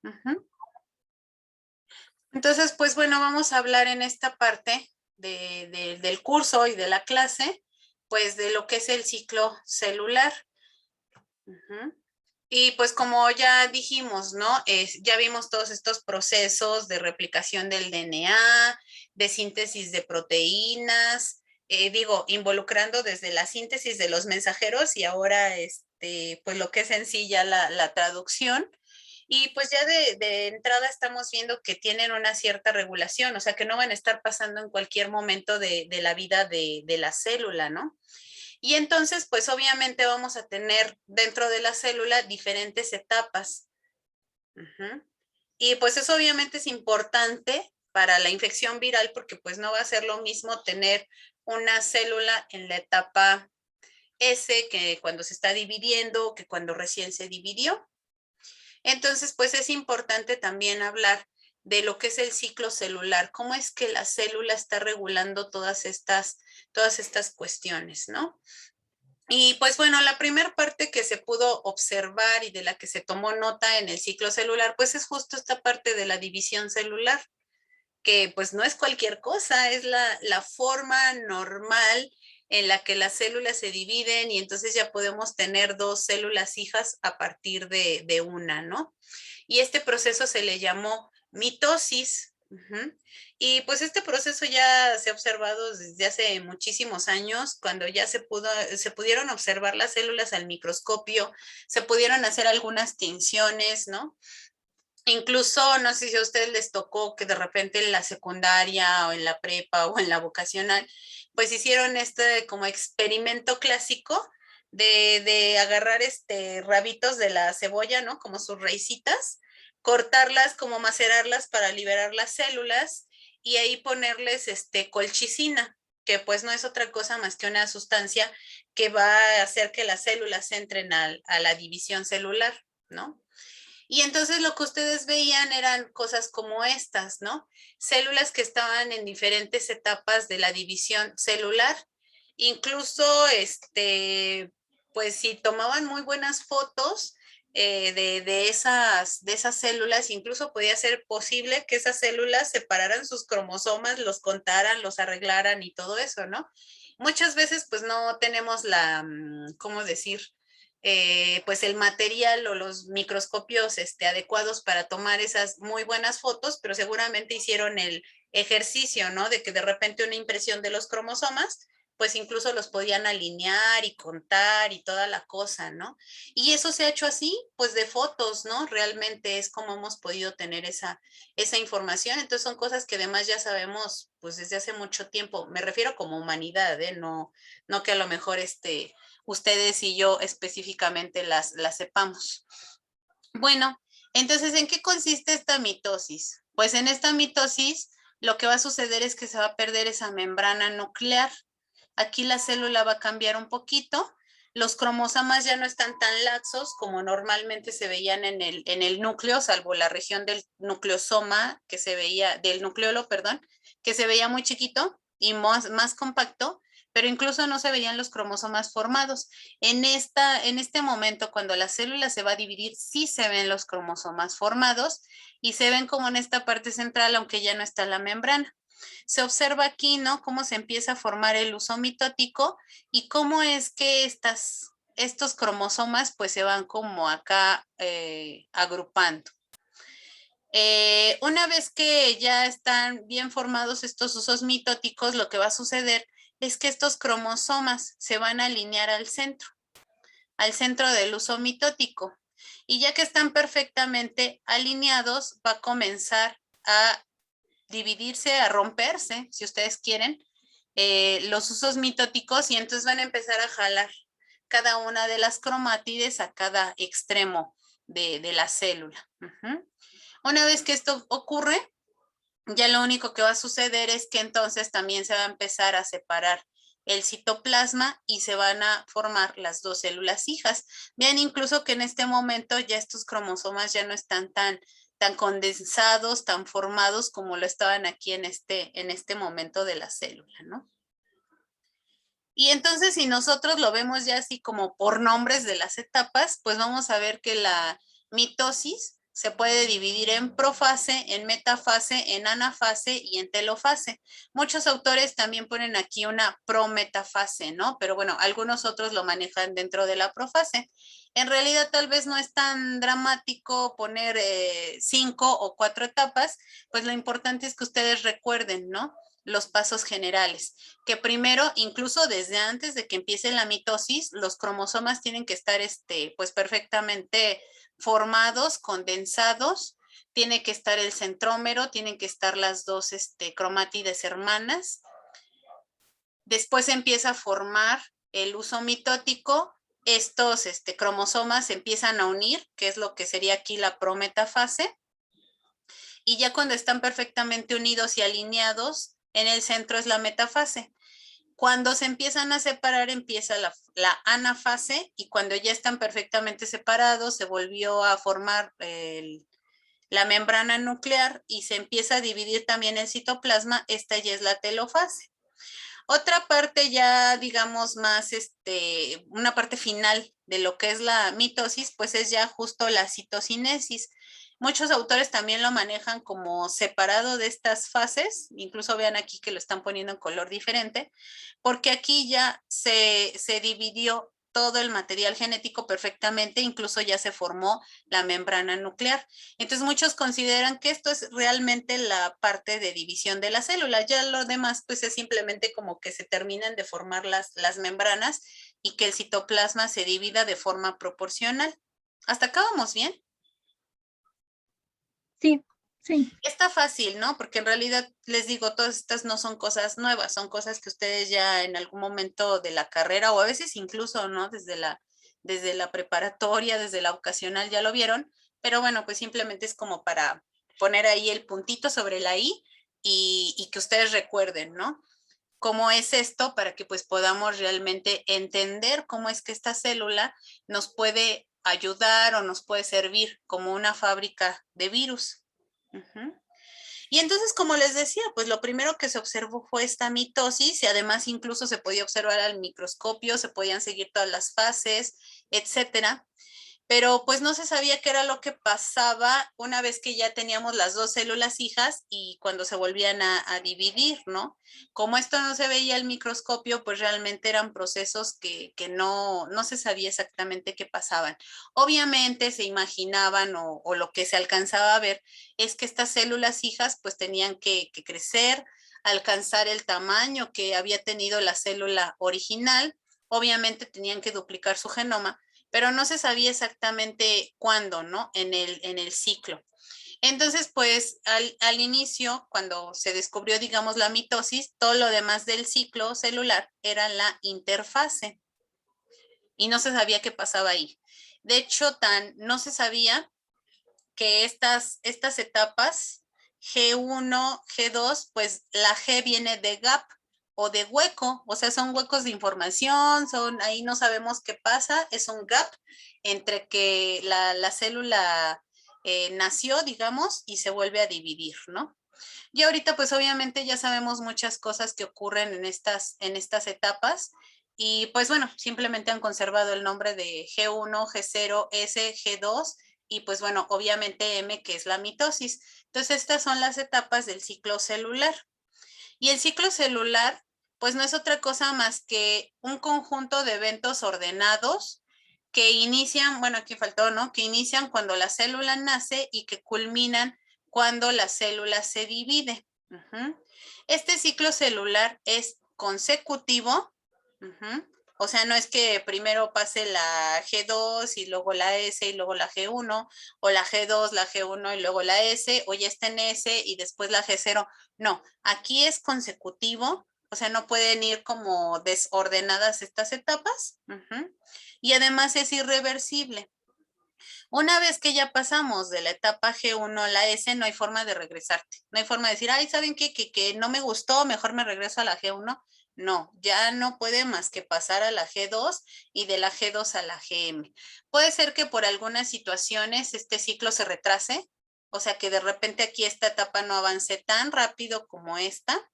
Ujú. Entonces, pues bueno, vamos a hablar en esta parte del curso y de la clase, pues de lo que es el ciclo celular. Ujú. Y pues como ya dijimos, ¿no? Ya vimos todos estos procesos de replicación del DNA, de síntesis de proteínas, involucrando desde la síntesis de los mensajeros y ahora, pues lo que es en sí ya la traducción. Y pues ya de entrada estamos viendo que tienen una cierta regulación, o sea, que no van a estar pasando en cualquier momento de la vida de la célula, ¿no? Y entonces, pues obviamente vamos a tener dentro de la célula diferentes etapas. Ujú. Y pues eso obviamente es importante para la infección viral porque pues no va a ser lo mismo tener una célula en la etapa S que cuando se está dividiendo, que cuando recién se dividió. Entonces, pues es importante también hablar de lo que es el ciclo celular, cómo es que la célula está regulando todas estas cuestiones, ¿no? Y pues bueno, la primera parte que se pudo observar y de la que se tomó nota en el ciclo celular, pues es justo esta parte de la división celular, que pues no es cualquier cosa, es la forma normal en la que las células se dividen y entonces ya podemos tener dos células hijas a partir de una, ¿no? Y este proceso se le llamó mitosis. Uh-huh. Y pues este proceso ya se ha observado desde hace muchísimos años, cuando ya se pudieron observar las células al microscopio, se pudieron hacer algunas tinciones, ¿no? Incluso, no sé si a ustedes les tocó que de repente en la secundaria o en la prepa o en la vocacional, pues hicieron este como experimento clásico de agarrar rabitos de la cebolla, ¿no? Como sus raicitas, cortarlas, como macerarlas para liberar las células y ahí ponerles colchicina, que pues no es otra cosa más que una sustancia que va a hacer que las células entren a la división celular, ¿no? Y entonces lo que ustedes veían eran cosas como estas, ¿no? Células que estaban en diferentes etapas de la división celular. Incluso, pues si tomaban muy buenas fotos de esas células, incluso podía ser posible que esas células separaran sus cromosomas, los contaran, los arreglaran y todo eso, ¿no? Muchas veces pues no tenemos ¿cómo decir? Pues el material o los microscopios adecuados para tomar esas muy buenas fotos, pero seguramente hicieron el ejercicio, ¿no? De que de repente una impresión de los cromosomas, pues incluso los podían alinear y contar y toda la cosa, ¿no? Y eso se ha hecho así, pues de fotos, ¿no? Realmente es como hemos podido tener esa información. Entonces son cosas que además ya sabemos, pues desde hace mucho tiempo. Me refiero como humanidad, ¿eh? No que a lo mejor ustedes y yo específicamente las sepamos. Bueno, entonces, ¿en qué consiste esta mitosis? Pues en esta mitosis lo que va a suceder es que se va a perder esa membrana nuclear. Aquí la célula va a cambiar un poquito. Los cromosomas ya no están tan laxos como normalmente se veían en el núcleo, salvo la región del nucleosoma que se veía, del nucleolo, perdón, que se veía muy chiquito y más compacto, pero incluso no se veían los cromosomas formados. En este momento, cuando la célula se va a dividir, sí se ven los cromosomas formados y se ven como en esta parte central, aunque ya no está la membrana. Se observa aquí, ¿no? Cómo se empieza a formar el uso mitótico y cómo es que estos cromosomas pues se van como acá agrupando. Una vez que ya están bien formados estos usos mitóticos, lo que va a suceder es que estos cromosomas se van a alinear al centro del uso mitótico. Y ya que están perfectamente alineados, va a comenzar a dividirse, a romperse, si ustedes quieren, los usos mitóticos y entonces van a empezar a jalar cada una de las cromátides a cada extremo de la célula. Uh-huh. Una vez que esto ocurre, ya lo único que va a suceder es que entonces también se va a empezar a separar el citoplasma y se van a formar las dos células hijas. Vean incluso que en este momento ya estos cromosomas ya no están tan condensados, tan formados como lo estaban aquí en este momento de la célula, ¿no? Y entonces si nosotros lo vemos ya así como por nombres de las etapas, pues vamos a ver que la mitosis se puede dividir en profase, en metafase, en anafase y en telofase. Muchos autores también ponen aquí una prometafase, ¿no? Pero bueno, algunos otros lo manejan dentro de la profase. En realidad tal vez no es tan dramático poner 5 o 4 etapas, pues lo importante es que ustedes recuerden, ¿no? Los pasos generales, que primero, incluso desde antes de que empiece la mitosis, los cromosomas tienen que estar, pues perfectamente formados, condensados, tiene que estar el centrómero, tienen que estar las dos, cromátides hermanas. Después empieza a formar el uso mitótico, estos, cromosomas se empiezan a unir, que es lo que sería aquí la prometafase, y ya cuando están perfectamente unidos y alineados, en el centro es la metafase. Cuando se empiezan a separar, empieza la anafase, y cuando ya están perfectamente separados, se volvió a formar la membrana nuclear y se empieza a dividir también el citoplasma. Esta ya es la telofase. Otra parte ya, digamos, más, una parte final de lo que es la mitosis, pues es ya justo la citocinesis. Muchos autores también lo manejan como separado de estas fases, incluso vean aquí que lo están poniendo en color diferente, porque aquí ya se dividió todo el material genético perfectamente, incluso ya se formó la membrana nuclear. Entonces muchos consideran que esto es realmente la parte de división de la célula. Ya lo demás pues es simplemente como que se terminan de formar las membranas y que el citoplasma se divida de forma proporcional. ¿Hasta acá vamos bien? Sí, sí. Está fácil, ¿no? Porque en realidad les digo, todas estas no son cosas nuevas, son cosas que ustedes ya en algún momento de la carrera o a veces incluso, ¿no? Desde la preparatoria, desde la vocacional ya lo vieron, pero bueno, pues simplemente es como para poner ahí el puntito sobre la I y que ustedes recuerden, ¿no? Cómo es esto para que pues podamos realmente entender cómo es que esta célula nos puede ayudar o nos puede servir como una fábrica de virus. Uh-huh. Y entonces, como les decía, pues lo primero que se observó fue esta mitosis y además incluso se podía observar al microscopio, se podían seguir todas las fases, etcétera. Pero pues no se sabía qué era lo que pasaba una vez que ya teníamos las dos células hijas y cuando se volvían a dividir, ¿no? Como esto no se veía al microscopio, pues realmente eran procesos que no se sabía exactamente qué pasaban. Obviamente se imaginaban o lo que se alcanzaba a ver es que estas células hijas pues tenían que crecer, alcanzar el tamaño que había tenido la célula original. Obviamente tenían que duplicar su genoma, pero no se sabía exactamente cuándo, ¿no? En el ciclo. Entonces, pues al inicio, cuando se descubrió, digamos, la mitosis, todo lo demás del ciclo celular era la interfase y no se sabía qué pasaba ahí. De hecho, no se sabía que estas etapas G1, G2, pues la G viene de gap o de hueco, o sea, son huecos de información, ahí no sabemos qué pasa, es un gap entre que la célula nació, digamos, y se vuelve a dividir, ¿no? Y ahorita, pues obviamente ya sabemos muchas cosas que ocurren en estas etapas. Y pues bueno, simplemente han conservado el nombre de G1, G0, S, G2 y pues bueno, obviamente M, que es la mitosis. Entonces, estas son las etapas del ciclo celular. Y el ciclo celular, pues no es otra cosa más que un conjunto de eventos ordenados que inician, bueno, aquí faltó, ¿no? Que inician cuando la célula nace y que culminan cuando la célula se divide. Uh-huh. Este ciclo celular es consecutivo. Uh-huh. O sea, no es que primero pase la G2 y luego la S y luego la G1, o la G2, la G1 y luego la S, o ya está en S y después la G0. No, aquí es consecutivo, o sea, no pueden ir como desordenadas estas etapas. Uh-huh. Y además es irreversible. Una vez que ya pasamos de la etapa G1 a la S, no hay forma de regresarte. No hay forma de decir, ay, ¿saben qué? Que no me gustó, mejor me regreso a la G1. No, ya no puede más que pasar a la G2 y de la G2 a la GM. Puede ser que por algunas situaciones este ciclo se retrase, o sea que de repente aquí esta etapa no avance tan rápido como esta,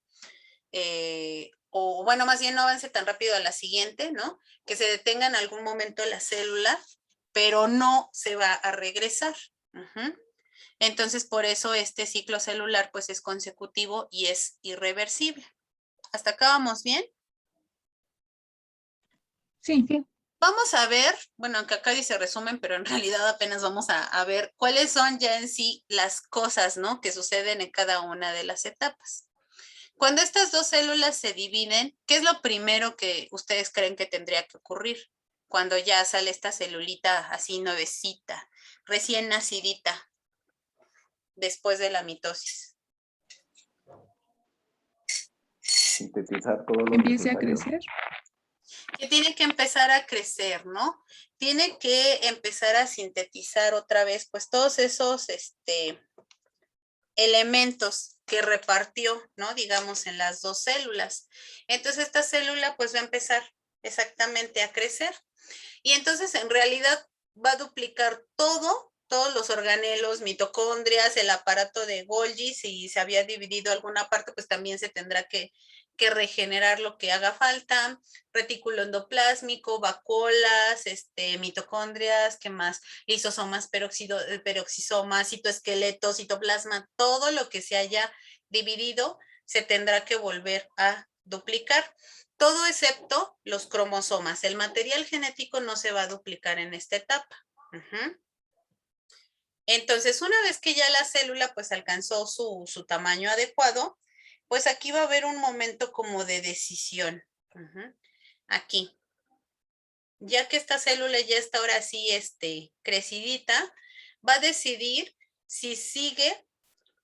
o bueno, más bien no avance tan rápido a la siguiente, ¿no? Que se detenga en algún momento la célula, pero no se va a regresar. Uh-huh. Entonces, por eso este ciclo celular pues es consecutivo y es irreversible. ¿Hasta acá vamos bien? Sí, sí. Vamos a ver, bueno, aunque acá dice resumen, pero en realidad apenas vamos a ver cuáles son ya en sí las cosas, ¿no? Que suceden en cada una de las etapas. Cuando estas dos células se dividen, ¿qué es lo primero que ustedes creen que tendría que ocurrir? Cuando ya sale esta celulita así nuevecita, recién nacidita, después de la mitosis. Sintetizar todo lo Empiece a necesario. crecer. Que tiene que empezar a crecer, ¿no? Tiene que empezar a sintetizar otra vez, pues todos esos elementos que repartió, ¿no? Digamos, en las dos células. Entonces, esta célula, pues va a empezar exactamente a crecer. Y entonces, en realidad, va a duplicar todos los organelos, mitocondrias, el aparato de Golgi, si se había dividido alguna parte, pues también se tendrá que regenerar lo que haga falta, retículo endoplásmico, vacuolas, mitocondrias, ¿qué más? Lisosomas, peroxisomas, citoesqueleto, citoplasma, todo lo que se haya dividido se tendrá que volver a duplicar. Todo excepto los cromosomas. El material genético no se va a duplicar en esta etapa. Entonces, una vez que ya la célula pues alcanzó su tamaño adecuado, pues aquí va a haber un momento como de decisión. Aquí. Ya que esta célula ya está ahora sí crecidita, va a decidir si sigue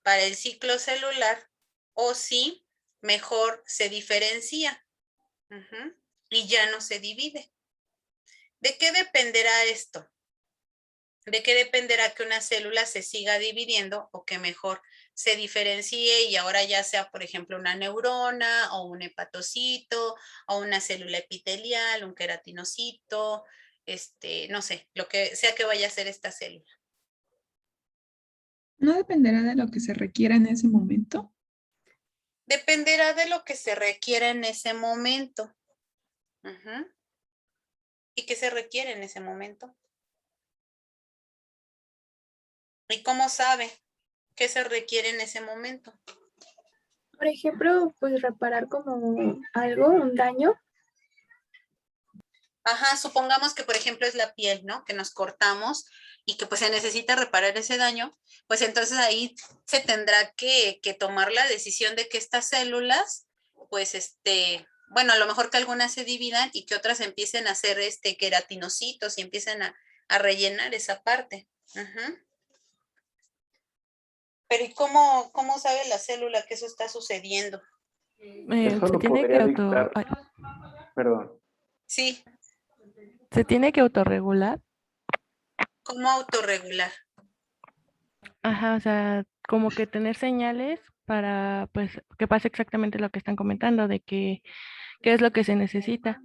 para el ciclo celular o si mejor se diferencia. Y ya no se divide. ¿De qué dependerá esto? ¿De qué dependerá que una célula se siga dividiendo o que mejor se diferencie y ahora ya sea, por ejemplo, una neurona o un hepatocito o una célula epitelial, un queratinocito, no sé, lo que sea que vaya a ser esta célula? No dependerá de lo que se requiera en ese momento. Dependerá de lo que se requiera en ese momento. ¿Y qué se requiere en ese momento? ¿Y cómo sabe qué se requiere en ese momento? Por ejemplo, pues reparar como algo, un daño. Ajá, supongamos que por ejemplo es la piel, ¿no? Que nos cortamos y que pues se necesita reparar ese daño, pues entonces ahí se tendrá que tomar la decisión de que estas células, pues bueno, a lo mejor que algunas se dividan y que otras empiecen a hacer queratinocitos y empiecen a rellenar esa parte. Pero ¿y cómo sabe la célula que eso está sucediendo? Eso Se lo tiene que podría dictar. Perdón. Sí, se tiene que autorregular. ¿cómo autorregular? Ajá, o sea, como que tener señales para, pues, que pase exactamente lo que están comentando, de que qué es lo que se necesita.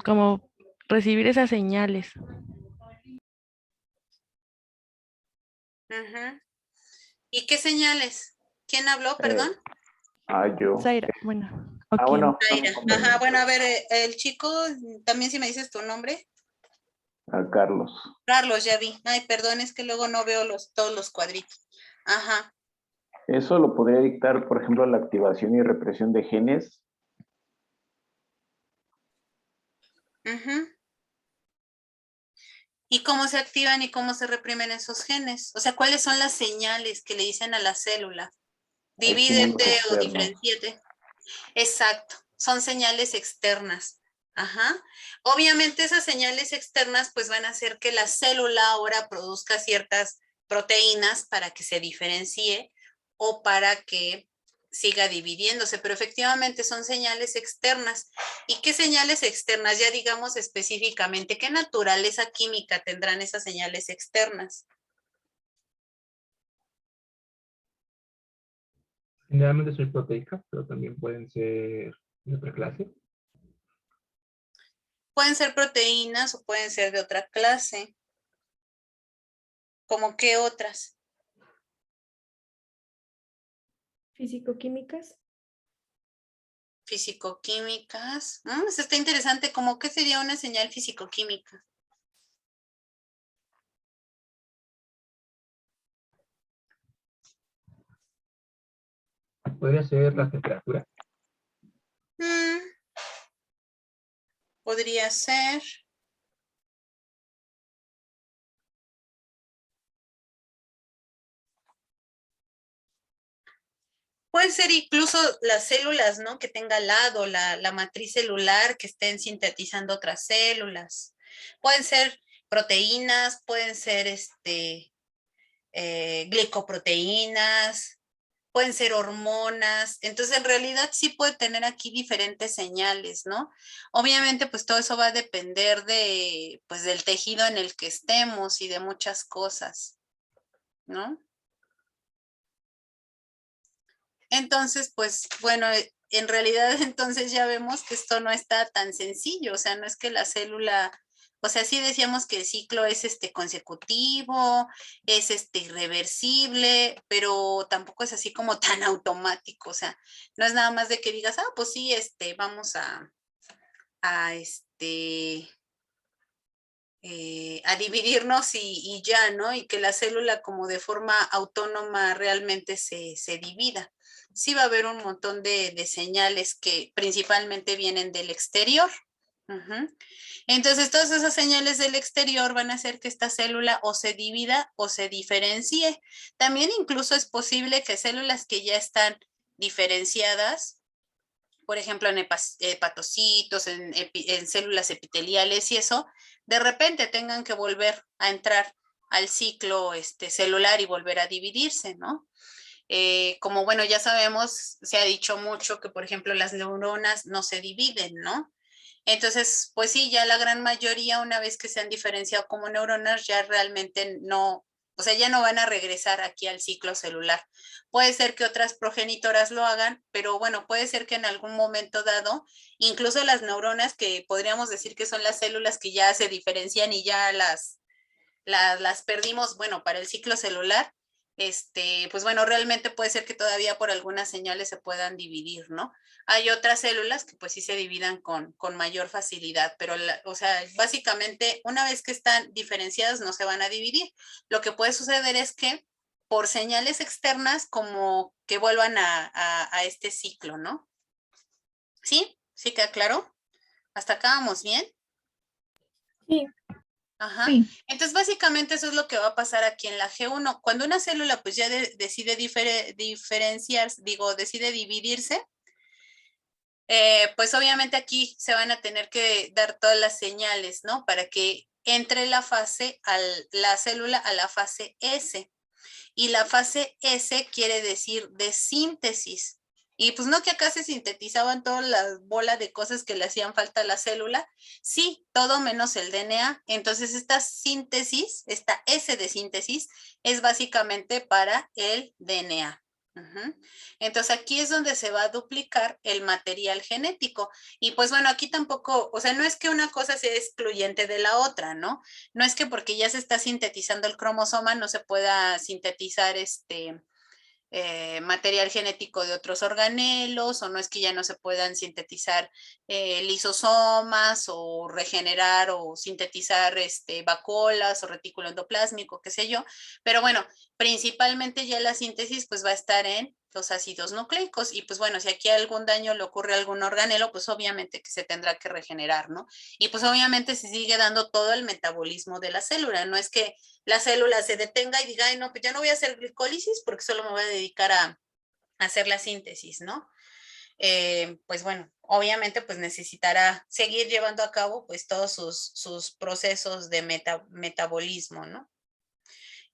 Como recibir esas señales. ¿Y qué señales? ¿Quién habló, perdón? Yo. Zaira, bueno, ¿o quién? Bueno, Zaira. Ajá, bueno, a ver, el chico, también si me dices tu nombre. a Carlos. Carlos, ya vi. Ay, perdón, es que luego no veo todos los cuadritos. Ajá. Eso lo podría dictar, por ejemplo, la activación y represión de genes. ¿Y cómo se activan y cómo se reprimen esos genes? O sea, ¿cuáles son las señales que le dicen a la célula? Estímulos Divídete o externos. diferenciate. Exacto, son señales externas. Ajá. Obviamente esas señales externas pues van a hacer que la célula ahora produzca ciertas proteínas para que se diferencie o para que siga dividiéndose, pero efectivamente son señales externas. ¿Y qué señales externas? Ya digamos específicamente, ¿qué naturaleza química tendrán esas señales externas? Generalmente son proteicas, pero también pueden ser de otra clase. Pueden ser proteínas o pueden ser de otra clase. ¿Cómo qué otras? Físico-químicas. Físico-químicas. Eso está interesante. ¿Cómo qué sería una señal físico-química? ¿Podría ser la temperatura? Podría ser. Pueden ser incluso las células, ¿no? Que tenga al lado la matriz celular, que estén sintetizando otras células. Pueden ser proteínas, pueden ser glicoproteínas, pueden ser hormonas. Entonces, en realidad sí puede tener aquí diferentes señales, ¿no? Obviamente, pues todo eso va a depender de, pues, del tejido en el que estemos y de muchas cosas, ¿no? Entonces, pues bueno, en realidad entonces ya vemos que esto no está tan sencillo, o sea, no es que la célula, o sea, sí decíamos que el ciclo es consecutivo, es irreversible, pero tampoco es así como tan automático, o sea, no es nada más de que digas, ah, pues sí, vamos a a dividirnos y ya, ¿no? Y que la célula como de forma autónoma realmente se divida. Sí va a haber un montón de señales que principalmente vienen del exterior. Entonces, todas esas señales del exterior van a hacer que esta célula o se divida o se diferencie. También incluso es posible que células que ya están diferenciadas, por ejemplo, en hepatocitos, en células epiteliales y eso, de repente tengan que volver a entrar al ciclo celular y volver a dividirse, ¿no? Como bueno, ya sabemos, se ha dicho mucho que, por ejemplo, las neuronas no se dividen, ¿no? Entonces, pues sí, ya la gran mayoría, una vez que se han diferenciado como neuronas, ya realmente no, o sea, ya no van a regresar aquí al ciclo celular. Puede ser que otras progenitoras lo hagan, pero bueno, puede ser que en algún momento dado, incluso las neuronas, que podríamos decir que son las células que ya se diferencian y ya las perdimos, bueno, para el ciclo celular, pues bueno, realmente puede ser que todavía por algunas señales se puedan dividir, ¿no? Hay otras células que pues sí se dividan con mayor facilidad, pero, o sea, básicamente una vez que están diferenciadas no se van a dividir. Lo que puede suceder es que por señales externas como que vuelvan a este ciclo, ¿no? ¿Sí? ¿Sí queda claro? ¿Hasta acá vamos bien? Sí. Ajá. Sí. Entonces, básicamente eso es lo que va a pasar aquí en la G1. Cuando una célula pues ya decide diferenciarse, decide dividirse, pues obviamente aquí se van a tener que dar todas las señales, ¿no? Para que entre la célula a la fase S. Y la fase S quiere decir de síntesis. Y pues no que acá se sintetizaban todas las bolas de cosas que le hacían falta a la célula. Sí, todo menos el DNA. Entonces esta síntesis, esta S de síntesis, es básicamente para el DNA. Entonces aquí es donde se va a duplicar el material genético. Y pues bueno, aquí tampoco, o sea, no es que una cosa sea excluyente de la otra, ¿no? No es que porque ya se está sintetizando el cromosoma no se pueda sintetizar material genético de otros organelos, o no es que ya no se puedan sintetizar lisosomas o regenerar o sintetizar vacuolas o retículo endoplásmico, qué sé yo, pero bueno, principalmente ya la síntesis pues va a estar en los ácidos nucleicos y pues bueno, si aquí algún daño le ocurre a algún organelo, pues obviamente que se tendrá que regenerar, ¿no? Y pues obviamente se sigue dando todo el metabolismo de la célula, no es que la célula se detenga y diga, ay, no, pues ya no voy a hacer glicólisis porque solo me voy a dedicar a hacer la síntesis, ¿no? Pues bueno, obviamente pues necesitará seguir llevando a cabo pues todos sus procesos de metabolismo, ¿no?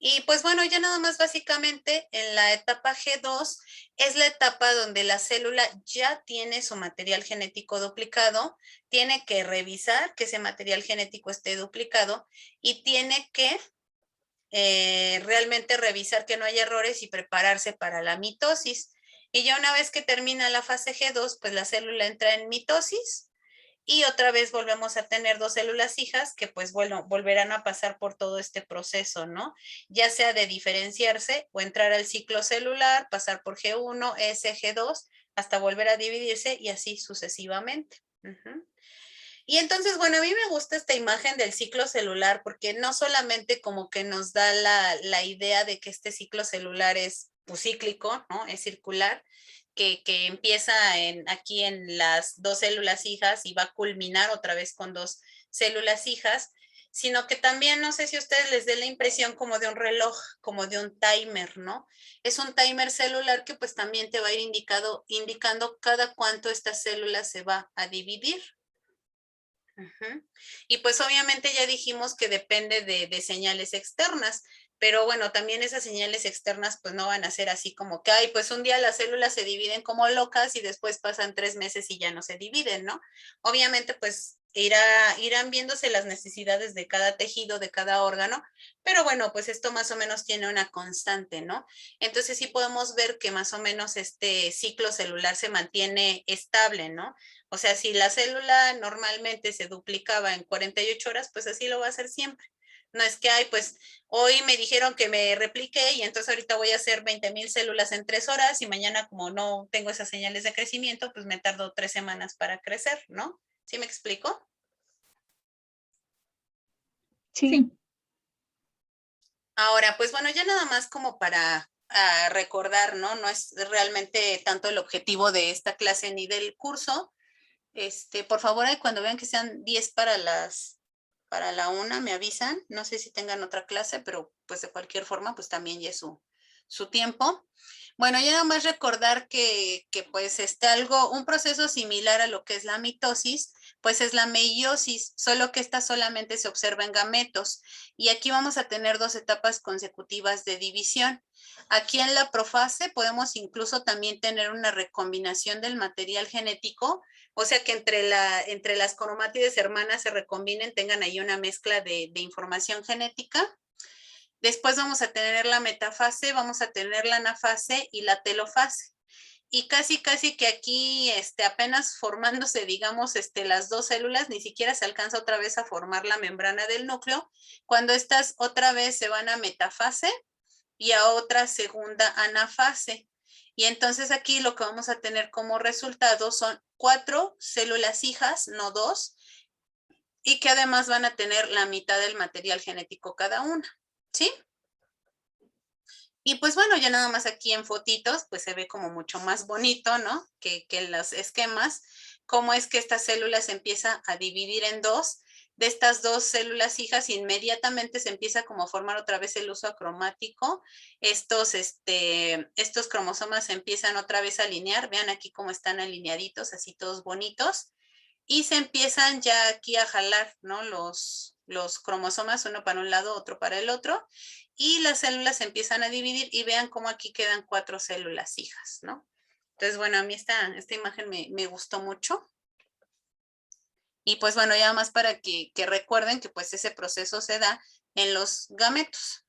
Y pues bueno, ya nada más básicamente en la etapa G2 es la etapa donde la célula ya tiene su material genético duplicado, tiene que revisar que ese material genético esté duplicado y tiene que realmente revisar que no haya errores y prepararse para la mitosis. Y ya una vez que termina la fase G2, pues la célula entra en mitosis y otra vez volvemos a tener dos células hijas que pues bueno, volverán a pasar por todo este proceso, ¿no? Ya sea de diferenciarse o entrar al ciclo celular, pasar por G1, S, G2, hasta volver a dividirse y así sucesivamente. Y entonces, bueno, a mí me gusta esta imagen del ciclo celular porque no solamente como que nos da la idea de que este ciclo celular es pues, cíclico, ¿no? Es circular, que empieza aquí en las 2 células hijas y va a culminar otra vez con 2 células hijas, sino que también no sé si a ustedes les dé la impresión como de un reloj, como de un timer, ¿no? Es un timer celular que pues también te va a ir indicando cada cuánto esta célula se va a dividir. Y pues obviamente ya dijimos que depende de señales externas, pero bueno, también esas señales externas pues no van a ser así como que, ay, pues un día las células se dividen como locas y después pasan 3 meses y ya no se dividen, ¿no? Obviamente pues irán viéndose las necesidades de cada tejido, de cada órgano, pero bueno, pues esto más o menos tiene una constante, ¿no? Entonces sí podemos ver que más o menos este ciclo celular se mantiene estable, ¿no? O sea, si la célula normalmente se duplicaba en 48 horas, pues así lo va a hacer siempre. No es que, ay, pues hoy me dijeron que me replique y entonces ahorita voy a hacer 20,000 células en 3 horas y mañana como no tengo esas señales de crecimiento, pues me tardo 3 semanas para crecer, ¿no? ¿Sí me explico? Sí. Ahora, pues bueno, ya nada más como para recordar, ¿no? No es realmente tanto el objetivo de esta clase ni del curso. Por favor, cuando vean que sean 10 para la 1, me avisan. No sé si tengan otra clase, pero pues de cualquier forma, pues también ya es su tiempo. Bueno, ya nada más recordar que pues un proceso similar a lo que es la mitosis, pues es la meiosis, solo que esta solamente se observa en gametos. Y aquí vamos a tener 2 etapas consecutivas de división. Aquí en la profase podemos incluso también tener una recombinación del material genético, o sea que entre las cromátides hermanas se recombinen, tengan ahí una mezcla de información genética. Después vamos a tener la metafase, vamos a tener la anafase y la telofase. Y casi que aquí apenas formándose, digamos, las 2 células, ni siquiera se alcanza otra vez a formar la membrana del núcleo, cuando estas otra vez se van a metafase y a otra segunda anafase. Y entonces aquí lo que vamos a tener como resultado son 4 células hijas, no 2, y que además van a tener la mitad del material genético cada una, ¿sí? Y pues bueno, ya nada más aquí en fotitos, pues se ve como mucho más bonito, ¿no? Que en los esquemas, cómo es que esta célula se empieza a dividir en 2. De estas 2 células hijas, inmediatamente se empieza como a formar otra vez el uso acromático. Estos cromosomas se empiezan otra vez a alinear. Vean aquí cómo están alineaditos, así todos bonitos. Y se empiezan ya aquí a jalar, ¿no? Los cromosomas, uno para un lado, otro para el otro, y las células se empiezan a dividir y vean cómo aquí quedan 4 células hijas, ¿no? Entonces, bueno, a mí esta imagen me gustó mucho. Y pues bueno, ya más para que recuerden que pues ese proceso se da en los gametos.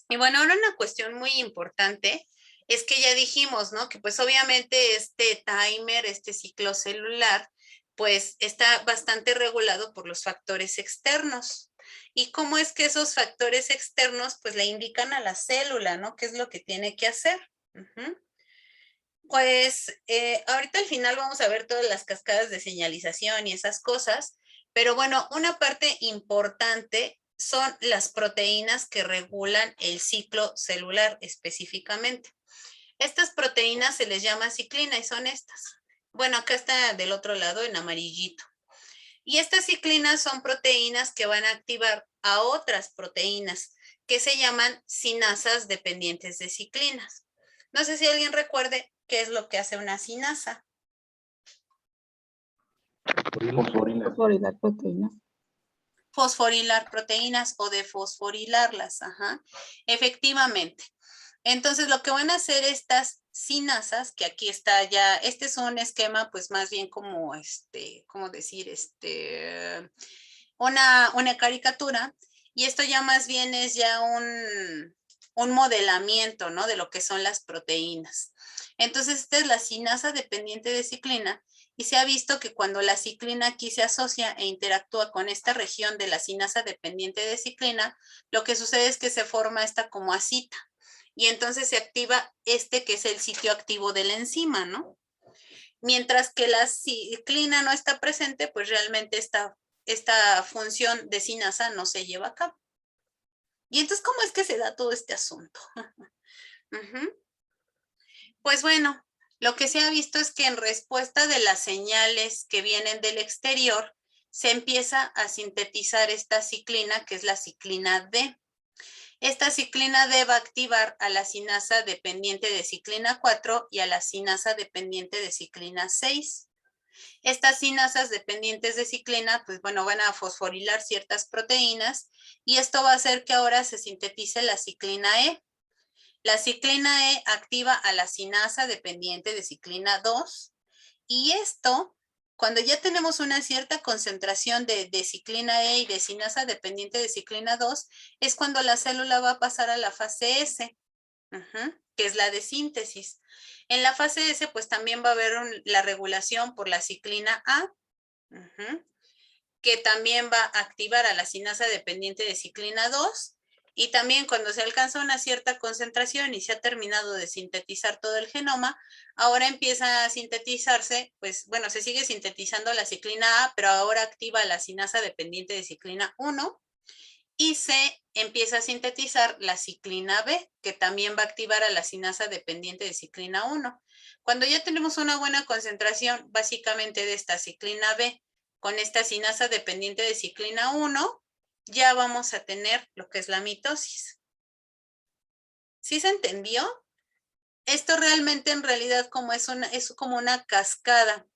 Y bueno, ahora una cuestión muy importante es que ya dijimos, ¿no? Que pues obviamente este timer, este ciclo celular, pues está bastante regulado por los factores externos. ¿Y cómo es que esos factores externos pues le indican a la célula, ¿no? ¿Qué es lo que tiene que hacer? Pues ahorita al final vamos a ver todas las cascadas de señalización y esas cosas, pero bueno, una parte importante son las proteínas que regulan el ciclo celular específicamente. Estas proteínas se les llama ciclina y son estas. Bueno, acá está del otro lado en amarillito. Y estas ciclinas son proteínas que van a activar a otras proteínas que se llaman cinasas dependientes de ciclinas. No sé si alguien recuerde qué es lo que hace una cinasa. Fosforilar proteínas. Fosforilar proteínas o defosforilarlas. Ajá. Efectivamente. Entonces, lo que van a hacer estas cinasas, que aquí está ya, este es un esquema, pues más bien como, ¿cómo decir? Una caricatura, y esto ya más bien es ya un modelamiento, ¿no? De lo que son las proteínas. Entonces, esta es la cinasa dependiente de ciclina, y se ha visto que cuando la ciclina aquí se asocia e interactúa con esta región de la cinasa dependiente de ciclina, lo que sucede es que se forma esta como asita. Y entonces se activa que es el sitio activo de la enzima, ¿no? Mientras que la ciclina no está presente, pues realmente esta función de cinasa no se lleva a cabo. Y entonces, ¿cómo es que se da todo este asunto? Pues bueno, lo que se ha visto es que en respuesta de las señales que vienen del exterior, se empieza a sintetizar esta ciclina, que es la ciclina D. Esta ciclina D va a activar a la cinasa dependiente de ciclina 4 y a la cinasa dependiente de ciclina 6. Estas cinasas dependientes de ciclina, pues bueno, van a fosforilar ciertas proteínas y esto va a hacer que ahora se sintetice la ciclina E. La ciclina E activa a la cinasa dependiente de ciclina 2 y esto, cuando ya tenemos una cierta concentración de ciclina E y de cinasa dependiente de ciclina 2, es cuando la célula va a pasar a la fase S, que es la de síntesis. En la fase S, pues también va a haber la regulación por la ciclina A, que también va a activar a la cinasa dependiente de ciclina 2. Y también cuando se alcanza una cierta concentración y se ha terminado de sintetizar todo el genoma, ahora empieza a sintetizarse, pues bueno, se sigue sintetizando la ciclina A, pero ahora activa la cinasa dependiente de ciclina 1 y se empieza a sintetizar la ciclina B, que también va a activar a la cinasa dependiente de ciclina 1. Cuando ya tenemos una buena concentración, básicamente de esta ciclina B, con esta cinasa dependiente de ciclina 1, ya vamos a tener lo que es la mitosis. ¿Sí se entendió? Esto realmente en realidad es como una cascada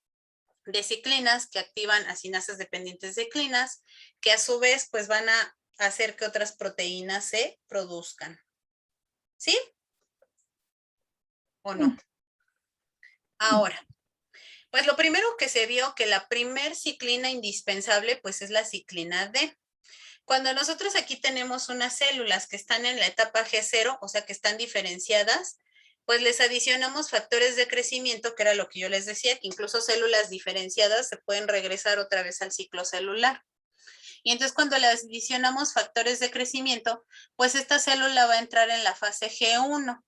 de ciclinas que activan a cinasas dependientes de ciclinas, que a su vez pues van a hacer que otras proteínas se produzcan. ¿Sí? ¿O no? Ahora, pues lo primero que se vio que la primer ciclina indispensable pues es la ciclina D. Cuando nosotros aquí tenemos unas células que están en la etapa G0, o sea que están diferenciadas, pues les adicionamos factores de crecimiento, que era lo que yo les decía, que incluso células diferenciadas se pueden regresar otra vez al ciclo celular. Y entonces cuando le adicionamos factores de crecimiento, pues esta célula va a entrar en la fase G1.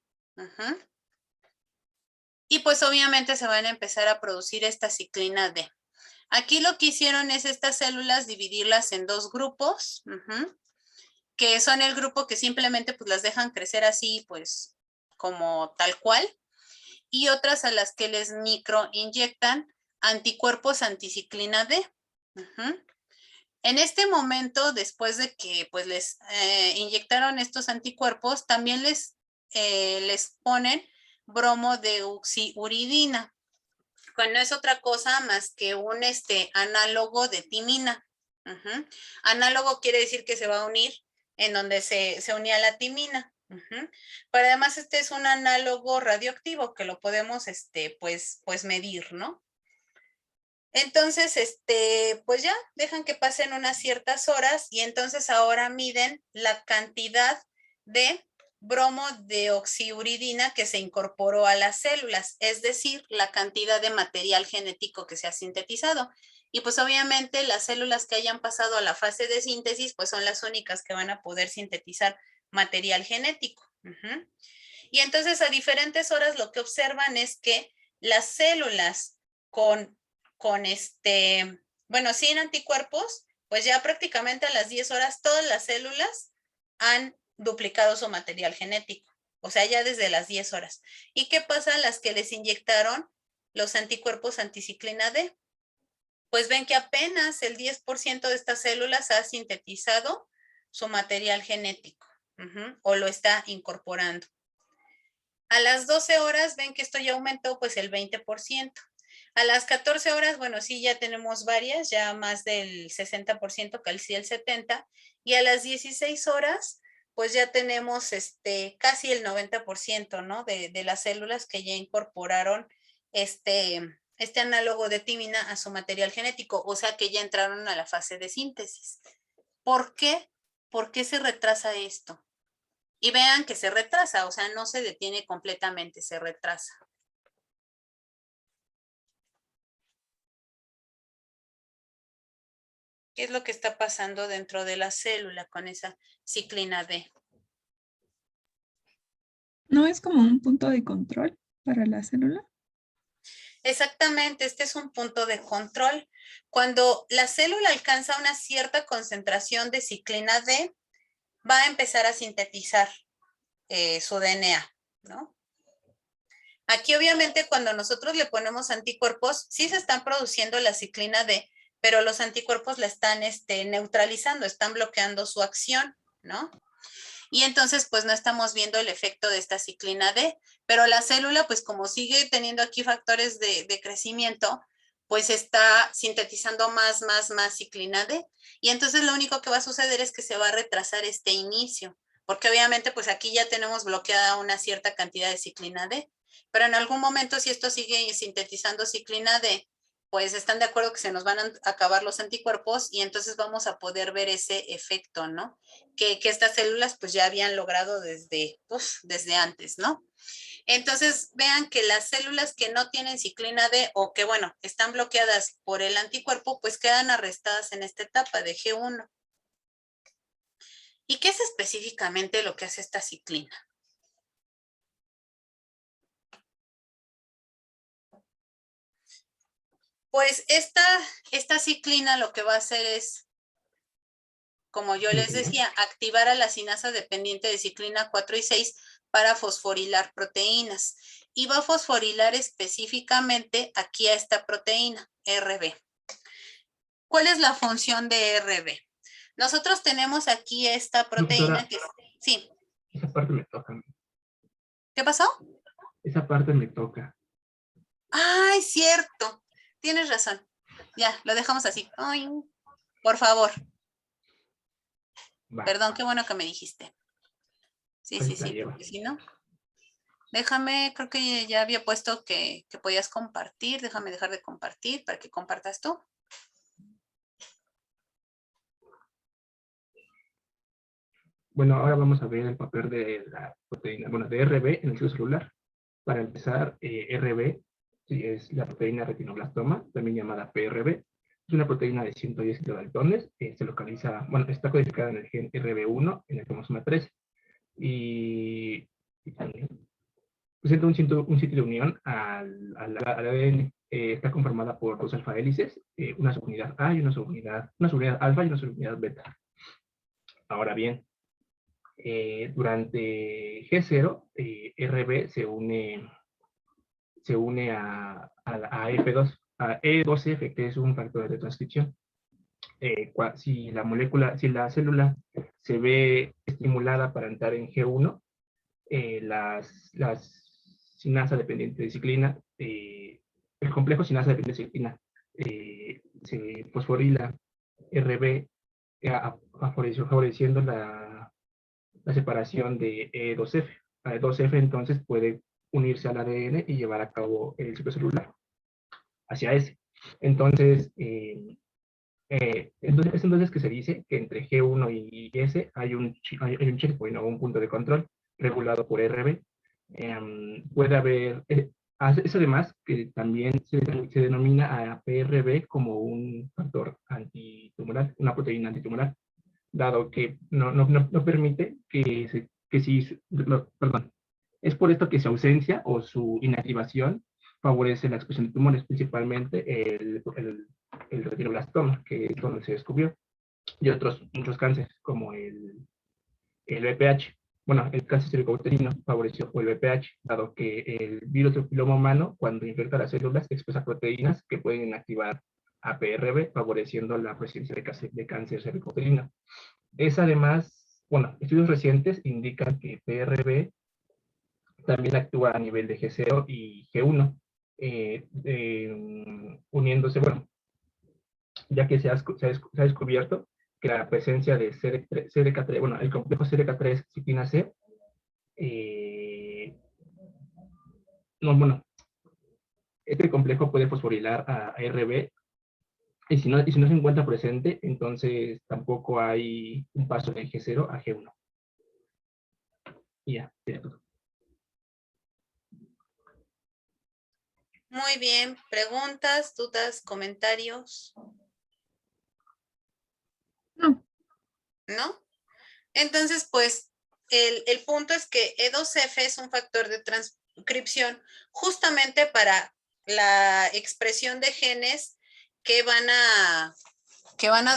Y pues obviamente se van a empezar a producir esta ciclina D. Aquí lo que hicieron es estas células dividirlas en dos grupos, que son el grupo que simplemente pues las dejan crecer así, pues como tal cual, y otras a las que les microinyectan anticuerpos anticiclina D. En este momento, después de que pues les inyectaron estos anticuerpos, también les ponen bromo de oxiuridina, que no es otra cosa más que un análogo de timina. Análogo quiere decir que se va a unir en donde se unía la timina. Pero además este es un análogo radioactivo que lo podemos pues medir, ¿no? Entonces, pues ya dejan que pasen unas ciertas horas y entonces ahora miden la cantidad de bromo de oxiuridina que se incorporó a las células, es decir, la cantidad de material genético que se ha sintetizado. Y pues obviamente las células que hayan pasado a la fase de síntesis, pues son las únicas que van a poder sintetizar material genético. Y entonces a diferentes horas lo que observan es que las células bueno, sin anticuerpos, pues ya prácticamente a las 10 horas todas las células han duplicado su material genético, o sea, ya desde las 10 horas. ¿Y qué pasa a las que les inyectaron los anticuerpos anticiclina D? Pues ven que apenas el 10% de estas células ha sintetizado su material genético, o lo está incorporando. A las 12 horas ven que esto ya aumentó pues el 20%. A las 14 horas, bueno, sí, ya tenemos varias, ya más del 60%, casi el 70%. Y a las 16 horas, pues ya tenemos casi el 90%, ¿no? De las células que ya incorporaron este análogo de timina a su material genético, o sea que ya entraron a la fase de síntesis. ¿Por qué? ¿Por qué se retrasa esto? Y vean que se retrasa, o sea, no se detiene completamente, se retrasa. ¿Qué es lo que está pasando dentro de la célula con esa ciclina D? ¿No es como un punto de control para la célula? Exactamente, este es un punto de control. Cuando la célula alcanza una cierta concentración de ciclina D, va a empezar a sintetizar su DNA, ¿no? Aquí obviamente cuando nosotros le ponemos anticuerpos, sí se están produciendo la ciclina D, pero los anticuerpos la están neutralizando, están bloqueando su acción, ¿no? Y entonces pues no estamos viendo el efecto de esta ciclina D, pero la célula pues como sigue teniendo aquí factores de crecimiento, pues está sintetizando más ciclina D. Y entonces lo único que va a suceder es que se va a retrasar este inicio, porque obviamente pues aquí ya tenemos bloqueada una cierta cantidad de ciclina D, pero en algún momento si esto sigue sintetizando ciclina D, pues están de acuerdo que se nos van a acabar los anticuerpos y entonces vamos a poder ver ese efecto, ¿no? Que estas células pues ya habían logrado desde antes, ¿no? Entonces vean que las células que no tienen ciclina D o que bueno, están bloqueadas por el anticuerpo, pues quedan arrestadas en esta etapa de G1. ¿Y qué es específicamente lo que hace esta ciclina? Pues esta ciclina lo que va a hacer es, como yo les decía, activar a la cinasa dependiente de ciclina 4 y 6 para fosforilar proteínas. Y va a fosforilar específicamente aquí a esta proteína, RB. ¿Cuál es la función de RB? Nosotros tenemos aquí esta proteína que... Sí. Esa parte me toca. ¿Qué pasó? Esa parte me toca. ¡Ay, cierto! Tienes razón. Ya, lo dejamos así. Ay, por favor. Va. Perdón, qué bueno que me dijiste. Sí, porque si no. Déjame, creo que ya había puesto que podías compartir. Déjame dejar de compartir para que compartas tú. Bueno, ahora vamos a ver el papel de la proteína, bueno, de RB en el ciclo celular. Para empezar, RB es la proteína retinoblastoma, también llamada PRB. Es una proteína de 110 kilodaltones. Se localiza, bueno, está codificada en el gen RB1, en el cromosoma 13. Y también presenta un sitio de unión al ADN. Está conformada por dos alfa hélices, una subunidad A y una subunidad alfa y una subunidad beta. Ahora bien, durante G0, RB se une a F2, a E2F, que es un factor de transcripción. Si la célula se ve estimulada para entrar en G1, las sinasa dependiente de ciclina, el complejo sinasa dependiente de ciclina, se fosforila RB, favoreciendo la separación de E2F. E2F entonces puede unirse al ADN y llevar a cabo el ciclo celular hacia S. Entonces, es entonces que se dice que entre G1 y S hay un checkpoint o un punto de control regulado por RB. Puede haber, es además que también se denomina a PRB como un factor antitumoral, una proteína antitumoral, dado que no permite perdón, es por esto que su ausencia o su inactivación favorece la expresión de tumores, principalmente el retinoblastoma, que es donde se descubrió, y muchos cánceres, como el VPH. Bueno, el cáncer cervicouterino favoreció por el VPH, dado que el virus del papiloma humano, cuando infecta las células, expresa proteínas que pueden inactivar a PRB, favoreciendo la presencia de cáncer cervicouterino. Es además, bueno, estudios recientes indican que PRB también actúa a nivel de G0 y G1, uniéndose, bueno, ya que se ha descubierto que la presencia de CDK3, bueno, el complejo CDK3 ciclina C, este complejo puede fosforilar a RB, y si no se encuentra presente, entonces tampoco hay un paso de G0 a G1. Y ya, sería todo. Muy bien. ¿Preguntas, dudas, comentarios? No. ¿No? Entonces, pues, el punto es que E2F es un factor de transcripción justamente para la expresión de genes que van a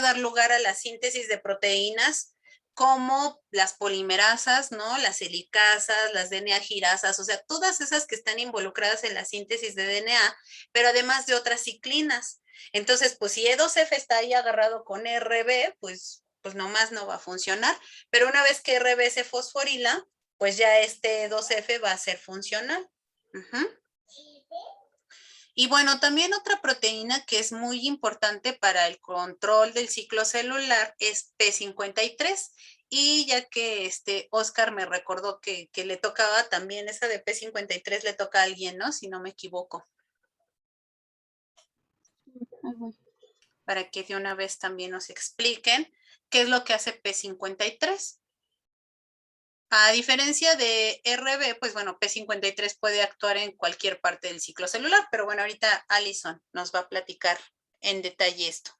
dar lugar a la síntesis de proteínas como las polimerasas, ¿no? Las helicasas, las DNA girasas, o sea, todas esas que están involucradas en la síntesis de DNA, pero además de otras ciclinas. Entonces, pues si E2F está ahí agarrado con RB, pues nomás no va a funcionar, pero una vez que RB se fosforila, pues ya este E2F va a ser funcional. Y bueno, también otra proteína que es muy importante para el control del ciclo celular es P53. Y ya que Oscar me recordó que le tocaba también esa de P53, le toca a alguien, ¿no? Si no me equivoco. Para que de una vez también nos expliquen qué es lo que hace P53. A diferencia de RB, pues bueno, P53 puede actuar en cualquier parte del ciclo celular, pero bueno, ahorita Alison nos va a platicar en detalle esto.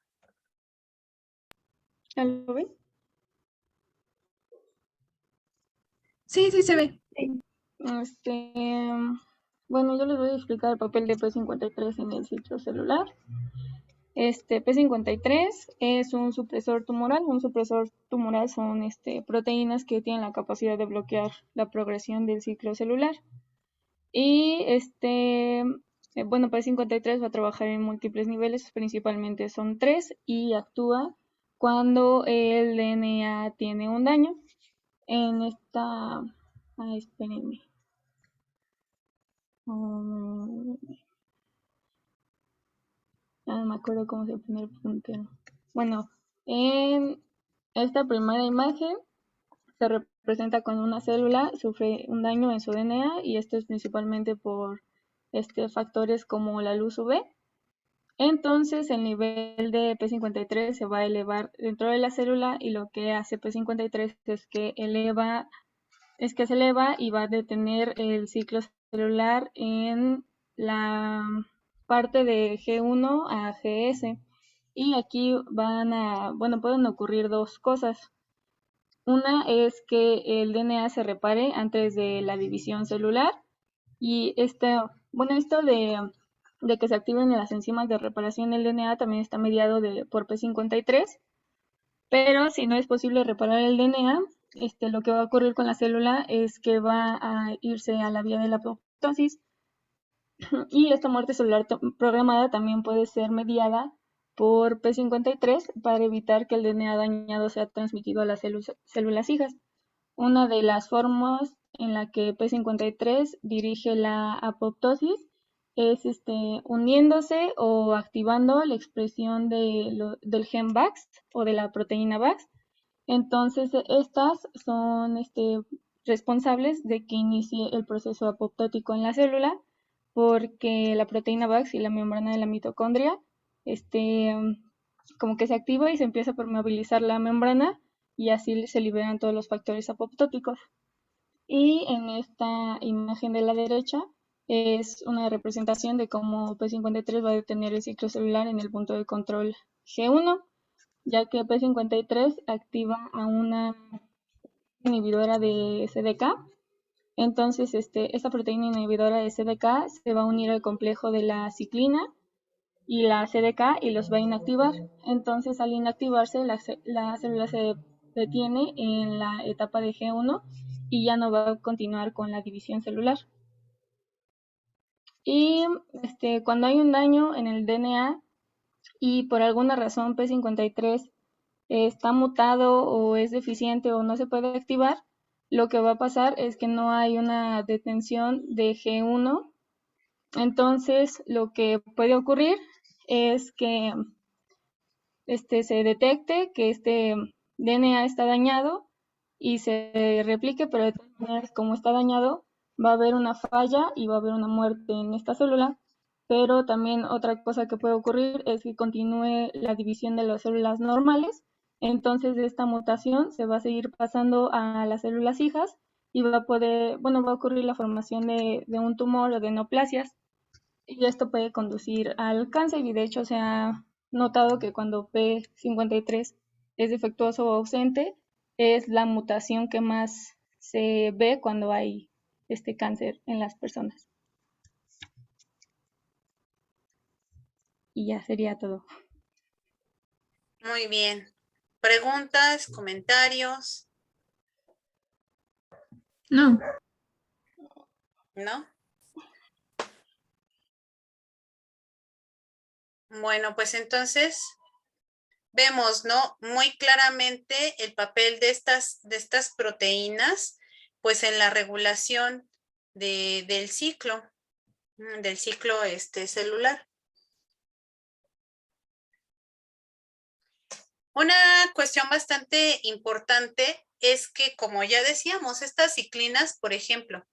¿Lo ven? Sí, sí se ve. Bueno, yo les voy a explicar el papel de P53 en el ciclo celular. P53 es un supresor tumoral. Un supresor tumoral son proteínas que tienen la capacidad de bloquear la progresión del ciclo celular. Y bueno, P53 va a trabajar en múltiples niveles, principalmente son 3, y actúa cuando el DNA tiene un daño. En esta... Ay, espérenme. No me acuerdo cómo se pone el puntero. Bueno, en esta primera imagen se representa cuando una célula sufre un daño en su DNA, y esto es principalmente por factores como la luz UV. Entonces el nivel de P53 se va a elevar dentro de la célula, y lo que hace P53 es que se eleva y va a detener el ciclo celular en la parte de G1 a GS. Y aquí pueden ocurrir dos cosas. Una es que el DNA se repare antes de la división celular, y esto de que se activen las enzimas de reparación del DNA también está mediado por P53, pero si no es posible reparar el DNA, lo que va a ocurrir con la célula es que va a irse a la vía de la apoptosis, y esta muerte celular programada también puede ser mediada por P53 para evitar que el DNA dañado sea transmitido a las células hijas. Una de las formas en la que P53 dirige la apoptosis es uniéndose o activando la expresión del gen VAX o de la proteína VAX. Entonces, estas son responsables de que inicie el proceso apoptótico en la célula, porque la proteína VAX y la membrana de la mitocondria como que se activa y se empieza a permeabilizar la membrana, y así se liberan todos los factores apoptóticos. Y en esta imagen de la derecha es una representación de cómo P53 va a detener el ciclo celular en el punto de control G1, ya que P53 activa a una inhibidora de CDK. Entonces, esta proteína inhibidora de CDK se va a unir al complejo de la ciclina y la CDK y los va a inactivar. Entonces, al inactivarse, la célula se detiene en la etapa de G1 y ya no va a continuar con la división celular. Y cuando hay un daño en el DNA y por alguna razón P53 está mutado o es deficiente o no se puede activar, lo que va a pasar es que no hay una detención de G1. Entonces, lo que puede ocurrir es que se detecte que este DNA está dañado y se replique, pero de todas maneras, como está dañado, va a haber una falla y va a haber una muerte en esta célula. Pero también otra cosa que puede ocurrir es que continúe la división de las células normales. Entonces, de esta mutación se va a seguir pasando a las células hijas, y va a ocurrir la formación de un tumor o de neoplasias. Y esto puede conducir al cáncer, y de hecho se ha notado que cuando P53 es defectuoso o ausente, es la mutación que más se ve cuando hay cáncer en las personas. Y ya sería todo. Muy bien. ¿Preguntas, comentarios? No. ¿No? Bueno, pues entonces vemos, ¿no? Muy claramente el papel de estas proteínas, pues en la regulación del ciclo celular. Una cuestión bastante importante es que, como ya decíamos, estas ciclinas, por ejemplo,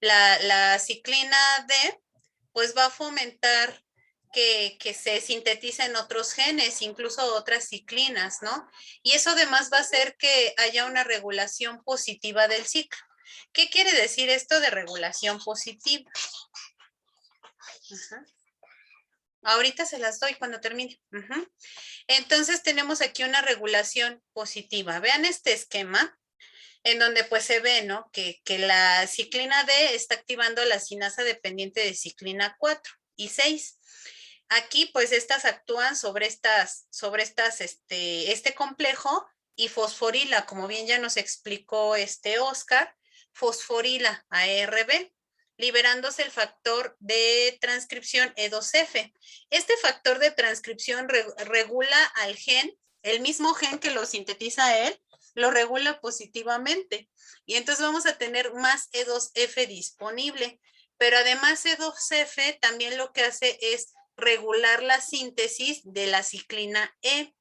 la ciclina D, pues va a fomentar que se sinteticen otros genes, incluso otras ciclinas, ¿no? Y eso además va a hacer que haya una regulación positiva del ciclo. ¿Qué quiere decir esto de regulación positiva? Ajá. Ahorita se las doy cuando termine. Entonces tenemos aquí una regulación positiva. Vean este esquema en donde pues se ve, ¿no? Que la ciclina D está activando la sinasa dependiente de ciclina 4 y 6. Aquí pues estas actúan sobre este complejo y fosforila, como bien ya nos explicó Oscar, fosforila ARB, liberándose el factor de transcripción E2F. Este factor de transcripción regula al gen, el mismo gen que lo sintetiza él, lo regula positivamente. Y entonces vamos a tener más E2F disponible. Pero además E2F también lo que hace es regular la síntesis de la ciclina E.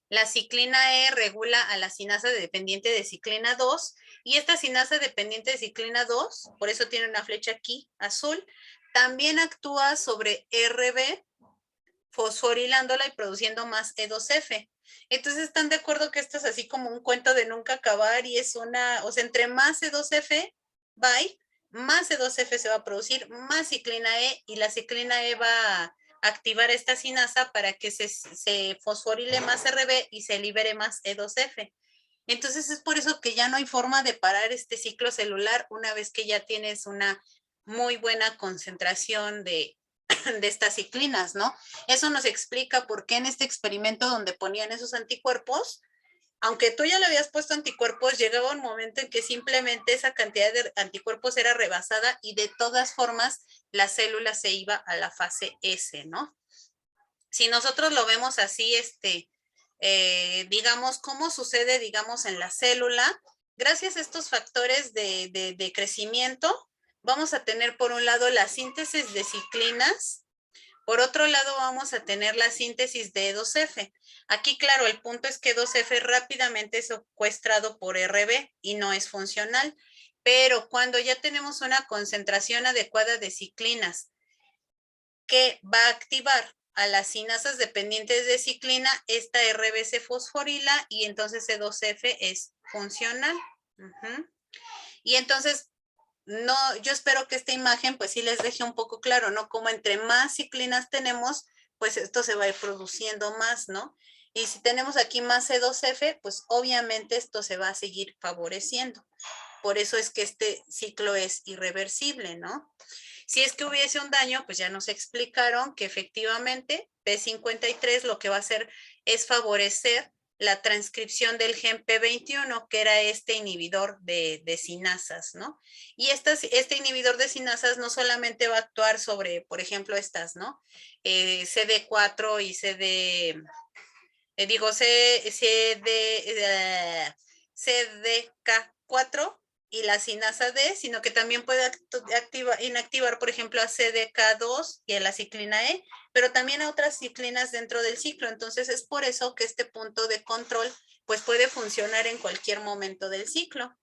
La ciclina E regula a la sinasa dependiente de ciclina 2 y esta sinasa dependiente de ciclina 2, por eso tiene una flecha aquí azul, también actúa sobre RB, fosforilándola y produciendo más E2F. Entonces, ¿están de acuerdo que esto es así como un cuento de nunca acabar y es o sea, entre más E2F by, más E2F se va a producir, más ciclina E y la ciclina E va a activar esta sinasa para que se fosforile más RB y se libere más E2F. Entonces, es por eso que ya no hay forma de parar este ciclo celular una vez que ya tienes una muy buena concentración de estas ciclinas, ¿no? Eso nos explica por qué en este experimento donde ponían esos anticuerpos, aunque tú ya le habías puesto anticuerpos, llegaba un momento en que simplemente esa cantidad de anticuerpos era rebasada y de todas formas la célula se iba a la fase S, ¿no? Si nosotros lo vemos así, digamos, cómo sucede, digamos, en la célula, gracias a estos factores de crecimiento, vamos a tener por un lado la síntesis de ciclinas. Por otro lado, vamos a tener la síntesis de E2F. Aquí, claro, el punto es que E2F rápidamente es secuestrado por RB y no es funcional. Pero cuando ya tenemos una concentración adecuada de ciclinas que va a activar a las sinasas dependientes de ciclina, esta RB se fosforila y entonces E2F es funcional. Y entonces, no, yo espero que esta imagen pues sí les deje un poco claro, ¿no? Como entre más ciclinas tenemos, pues esto se va a ir produciendo más, ¿no? Y si tenemos aquí más C2F, pues obviamente esto se va a seguir favoreciendo. Por eso es que este ciclo es irreversible, ¿no? Si es que hubiese un daño, pues ya nos explicaron que efectivamente P53 lo que va a hacer es favorecer la transcripción del gen P21, que era este inhibidor de sinasas, ¿no? Y este inhibidor de sinasas no solamente va a actuar sobre, por ejemplo, estas, ¿no? CD4 y CDK4 y la sinasa D, sino que también puede inactivar, por ejemplo, a CDK2 y a la ciclina E, pero también a otras ciclinas dentro del ciclo. Entonces, es por eso que este punto de control pues puede funcionar en cualquier momento del ciclo.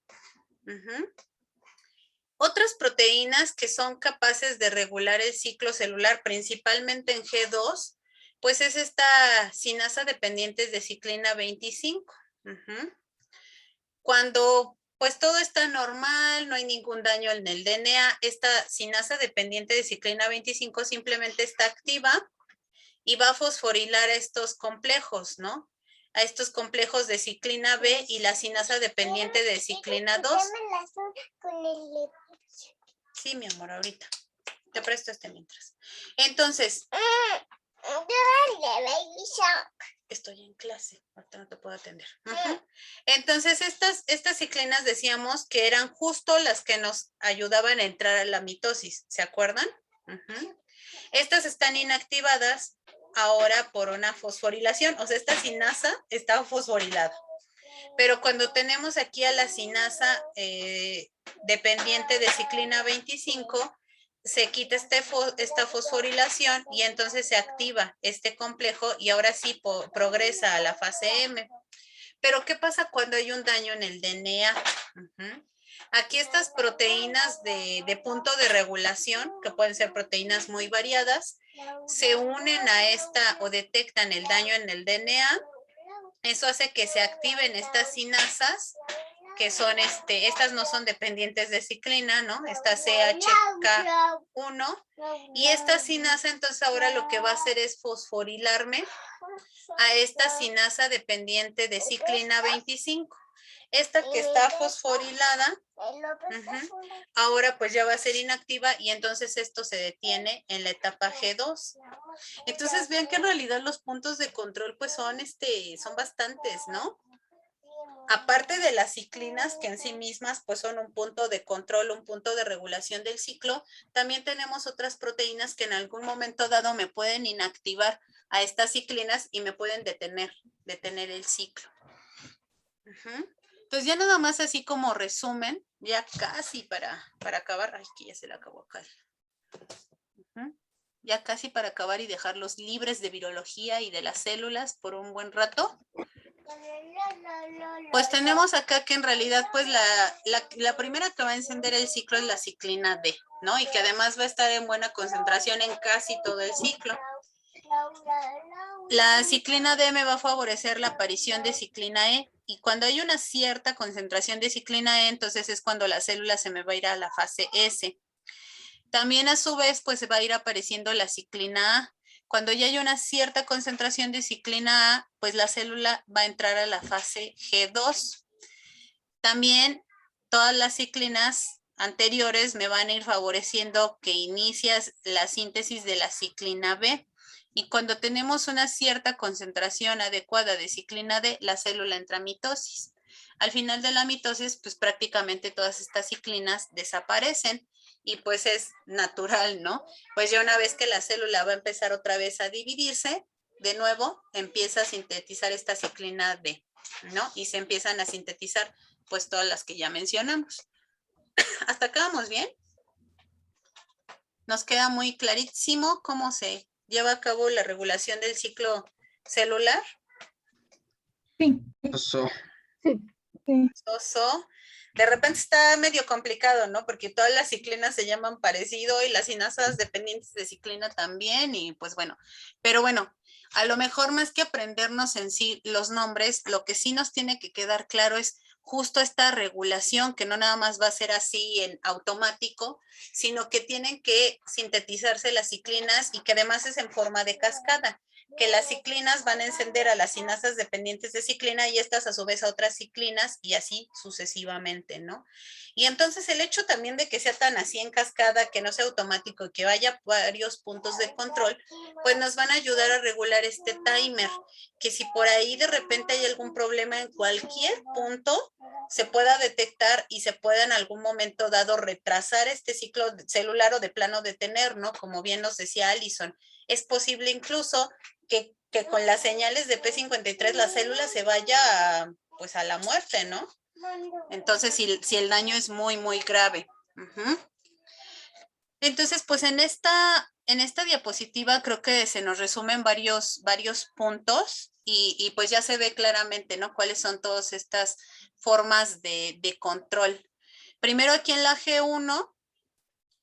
Otras proteínas que son capaces de regular el ciclo celular, principalmente en G2, pues es esta sinasa dependiente de ciclina 25. Cuando pues todo está normal, no hay ningún daño en el DNA, esta sinasa dependiente de ciclina 25 simplemente está activa y va a fosforilar estos complejos, ¿no? A estos complejos de ciclina B y la sinasa dependiente de ciclina 2. Sí, mi amor, ahorita. Te presto mientras. Entonces, estoy en clase, ahorita no te puedo atender. Entonces, estas ciclinas decíamos que eran justo las que nos ayudaban a entrar a la mitosis, ¿se acuerdan? Estas están inactivadas ahora por una fosforilación, o sea, esta cinasa está fosforilada. Pero cuando tenemos aquí a la cinasa dependiente de ciclina 25, se quita esta fosforilación y entonces se activa este complejo y ahora sí progresa a la fase M. Pero ¿qué pasa cuando hay un daño en el DNA? Aquí estas proteínas de punto de regulación, que pueden ser proteínas muy variadas, se unen a esta o detectan el daño en el DNA. Eso hace que se activen estas cinasas, que son, estas no son dependientes de ciclina, ¿no? Esta CHK1. Y esta cinasa, entonces ahora lo que va a hacer es fosforilarme a esta cinasa dependiente de ciclina 25. Esta que está fosforilada, ahora pues ya va a ser inactiva y entonces esto se detiene en la etapa G2. Entonces vean que en realidad los puntos de control pues son bastantes, ¿no? Aparte de las ciclinas que en sí mismas pues son un punto de control, un punto de regulación del ciclo, también tenemos otras proteínas que en algún momento dado me pueden inactivar a estas ciclinas y me pueden detener el ciclo. Entonces ya nada más así como resumen, ya casi para acabar, ay, que ya se le acabó acá. Ya casi para acabar y dejarlos libres de virología y de las células por un buen rato. Pues tenemos acá que en realidad pues la primera que va a encender el ciclo es la ciclina D, ¿no? Y que además va a estar en buena concentración en casi todo el ciclo. La ciclina D me va a favorecer la aparición de ciclina E y cuando hay una cierta concentración de ciclina E, entonces es cuando la célula se me va a ir a la fase S. También a su vez pues va a ir apareciendo la ciclina A. Cuando ya hay una cierta concentración de ciclina A, pues la célula va a entrar a la fase G2. También todas las ciclinas anteriores me van a ir favoreciendo que inicias la síntesis de la ciclina B. Y cuando tenemos una cierta concentración adecuada de ciclina D, la célula entra a mitosis. Al final de la mitosis, pues prácticamente todas estas ciclinas desaparecen. Y pues es natural, ¿no? Pues ya una vez que la célula va a empezar otra vez a dividirse, de nuevo empieza a sintetizar esta ciclina D, ¿no? Y se empiezan a sintetizar pues todas las que ya mencionamos. ¿Hasta acá vamos bien? Nos queda muy clarísimo cómo se lleva a cabo la regulación del ciclo celular. Sí. Sí. De repente está medio complicado, ¿no? Porque todas las ciclinas se llaman parecido y las cinasas dependientes de ciclina también y pues bueno. Pero bueno, a lo mejor más que aprendernos en sí los nombres, lo que sí nos tiene que quedar claro es justo esta regulación que no nada más va a ser así en automático, sino que tienen que sintetizarse las ciclinas y que además es en forma de cascada, que las ciclinas van a encender a las cinasas dependientes de ciclina y estas a su vez a otras ciclinas y así sucesivamente, ¿no? Y entonces el hecho también de que sea tan así en cascada, que no sea automático, que vaya varios puntos de control, pues nos van a ayudar a regular este timer, que si por ahí de repente hay algún problema en cualquier punto, se pueda detectar y se pueda en algún momento dado retrasar este ciclo celular o de plano detener, ¿no? Como bien nos decía Alison, es posible incluso que con las señales de P53 la célula se vaya pues a la muerte, ¿no? Entonces, si el daño es muy, muy grave. Entonces, pues en esta diapositiva creo que se nos resumen varios puntos y pues ya se ve claramente, ¿no? Cuáles son todas estas formas de control. Primero aquí en la G1,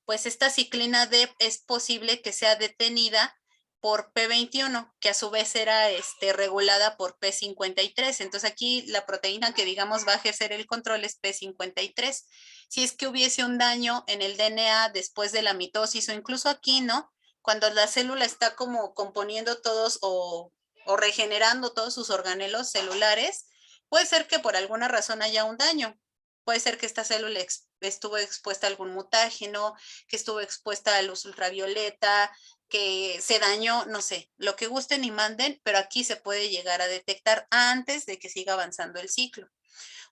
pues esta ciclina D es posible que sea detenida por P21, que a su vez era regulada por P53. Entonces aquí la proteína que digamos va a ejercer el control es P53. Si es que hubiese un daño en el DNA después de la mitosis o incluso aquí, ¿no? Cuando la célula está como componiendo todos o regenerando todos sus organelos celulares, puede ser que por alguna razón haya un daño. Puede ser que esta célula estuvo expuesta a algún mutágeno, que estuvo expuesta a luz ultravioleta, que se dañó, no sé, lo que gusten y manden, pero aquí se puede llegar a detectar antes de que siga avanzando el ciclo.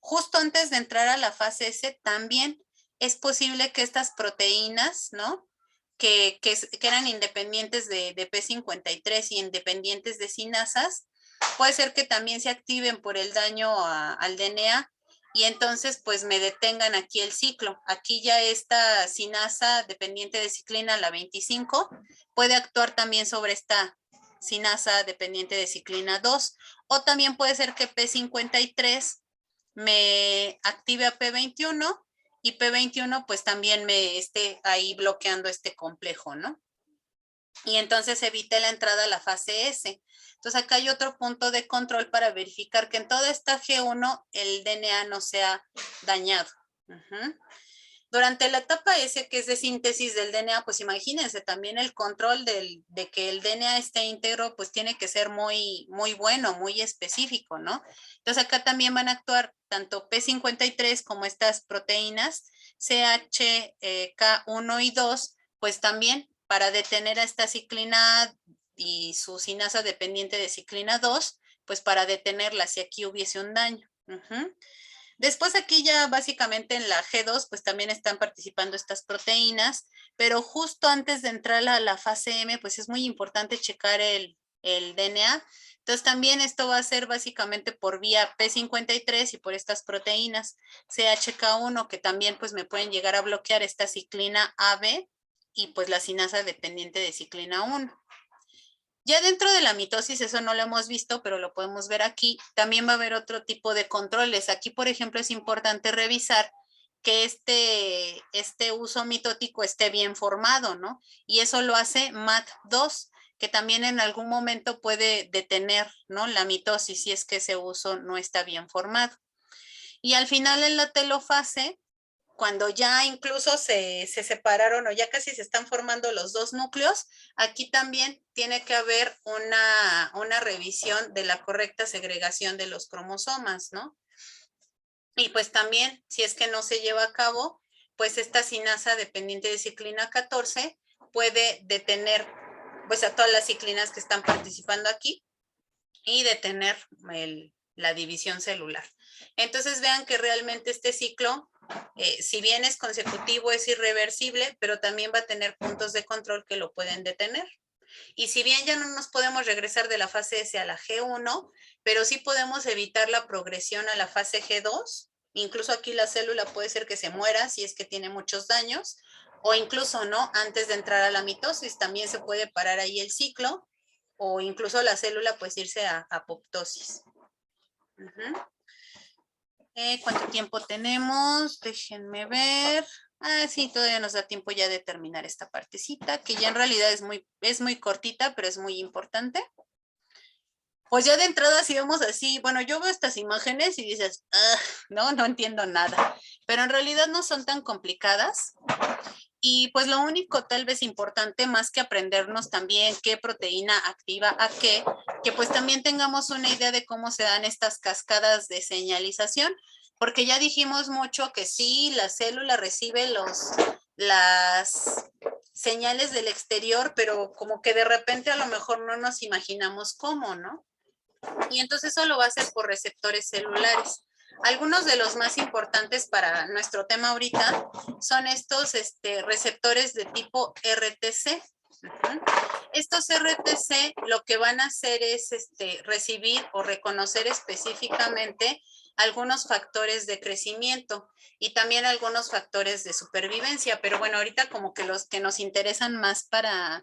Justo antes de entrar a la fase S, también es posible que estas proteínas, ¿no? Que eran independientes de P53 y independientes de sinasas, puede ser que también se activen por el daño al DNA y entonces pues me detengan aquí el ciclo. Aquí ya esta sinasa dependiente de ciclina, la 25, puede actuar también sobre esta sinasa dependiente de ciclina 2. O también puede ser que P53 me active a P21 y P21 pues también me esté ahí bloqueando este complejo, ¿no? Y entonces evite la entrada a la fase S. Entonces acá hay otro punto de control para verificar que en toda esta G1 el DNA no sea dañado. Durante la etapa S, que es de síntesis del DNA, pues imagínense también el control de que el DNA esté íntegro, pues tiene que ser muy, muy bueno, muy específico, ¿no? Entonces acá también van a actuar tanto P53 como estas proteínas, CHK1 y 2, pues también para detener a esta ciclina y su sinasa dependiente de ciclina 2, pues para detenerla si aquí hubiese un daño. Después aquí ya básicamente en la G2 pues también están participando estas proteínas, pero justo antes de entrar a la fase M pues es muy importante checar el DNA. Entonces también esto va a ser básicamente por vía P53 y por estas proteínas CHK1 que también pues me pueden llegar a bloquear esta ciclina AB y pues la sinasa dependiente de ciclina 1. Ya dentro de la mitosis, eso no lo hemos visto, pero lo podemos ver aquí, también va a haber otro tipo de controles. Aquí, por ejemplo, es importante revisar que este uso mitótico esté bien formado, ¿no? Y eso lo hace MAT2, que también en algún momento puede detener, ¿no? La mitosis si es que ese uso no está bien formado. Y al final en la telofase, cuando ya incluso se separaron o ya casi se están formando los dos núcleos, aquí también tiene que haber una revisión de la correcta segregación de los cromosomas, ¿no? Y pues también, si es que no se lleva a cabo, pues esta sinasa dependiente de ciclina 14 puede detener pues a todas las ciclinas que están participando aquí y detener la división celular. Entonces vean que realmente este ciclo, si bien es consecutivo, es irreversible, pero también va a tener puntos de control que lo pueden detener. Y si bien ya no nos podemos regresar de la fase S a la G1, pero sí podemos evitar la progresión a la fase G2. Incluso aquí la célula puede ser que se muera si es que tiene muchos daños, o incluso no, antes de entrar a la mitosis también se puede parar ahí el ciclo, o incluso la célula pues irse a apoptosis. ¿Cuánto tiempo tenemos? Déjenme ver. Sí, todavía nos da tiempo ya de terminar esta partecita, que ya en realidad es muy cortita, pero es muy importante. Pues ya de entrada si vemos así, bueno, yo veo estas imágenes y dices, no entiendo nada, pero en realidad no son tan complicadas. Y pues lo único tal vez importante, más que aprendernos también qué proteína activa a qué, que pues también tengamos una idea de cómo se dan estas cascadas de señalización, porque ya dijimos mucho que sí, la célula recibe las señales del exterior, pero como que de repente a lo mejor no nos imaginamos cómo, ¿no? Y entonces eso lo va a hacer por receptores celulares. Algunos de los más importantes para nuestro tema ahorita son estos receptores de tipo RTC. Estos RTC lo que van a hacer es recibir o reconocer específicamente algunos factores de crecimiento y también algunos factores de supervivencia, pero bueno, ahorita como que los que nos interesan más para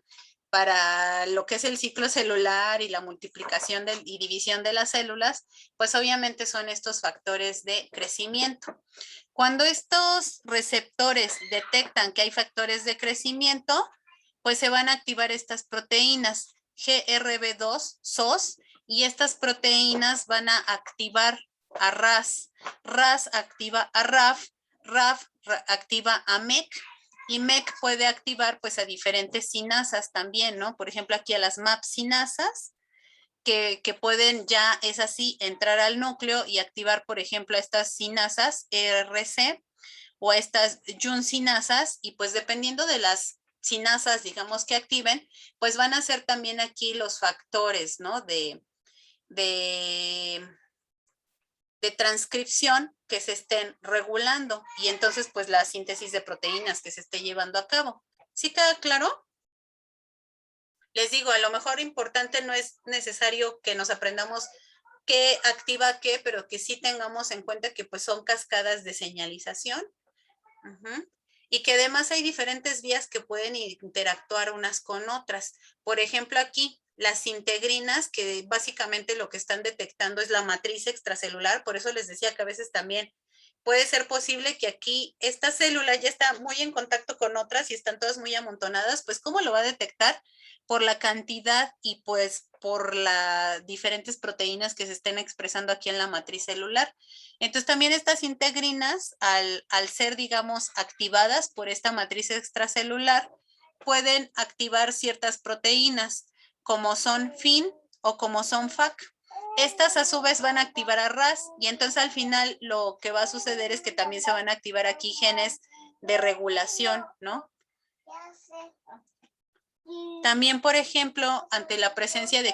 lo que es el ciclo celular y la multiplicación y división de las células, pues obviamente son estos factores de crecimiento. Cuando estos receptores detectan que hay factores de crecimiento, pues se van a activar estas proteínas GRB2, SOS, y estas proteínas van a activar a RAS. RAS activa a RAF, RAF activa a MEC, y MEC puede activar pues a diferentes sinasas también, ¿no? Por ejemplo, aquí a las MAP sinasas, que pueden ya, es así, entrar al núcleo y activar, por ejemplo, estas sinasas RC o estas juncinasas, y pues dependiendo de las sinasas, digamos, que activen, pues van a ser también aquí los factores, ¿no? De transcripción que se estén regulando, y entonces pues la síntesis de proteínas que se esté llevando a cabo. ¿Sí queda claro? Les digo, a lo mejor importante no es necesario que nos aprendamos qué activa qué, pero que sí tengamos en cuenta que pues son cascadas de señalización. Y que además hay diferentes vías que pueden interactuar unas con otras. Por ejemplo, aquí las integrinas, que básicamente lo que están detectando es la matriz extracelular, por eso les decía que a veces también puede ser posible que aquí esta célula ya está muy en contacto con otras y están todas muy amontonadas, pues ¿cómo lo va a detectar? Por la cantidad y pues por las diferentes proteínas que se estén expresando aquí en la matriz celular. Entonces también estas integrinas, al ser, digamos, activadas por esta matriz extracelular, pueden activar ciertas proteínas, como son FIN o como son FAC. Estas a su vez van a activar a RAS, y entonces al final lo que va a suceder es que también se van a activar aquí genes de regulación, ¿no? También, por ejemplo, ante la presencia de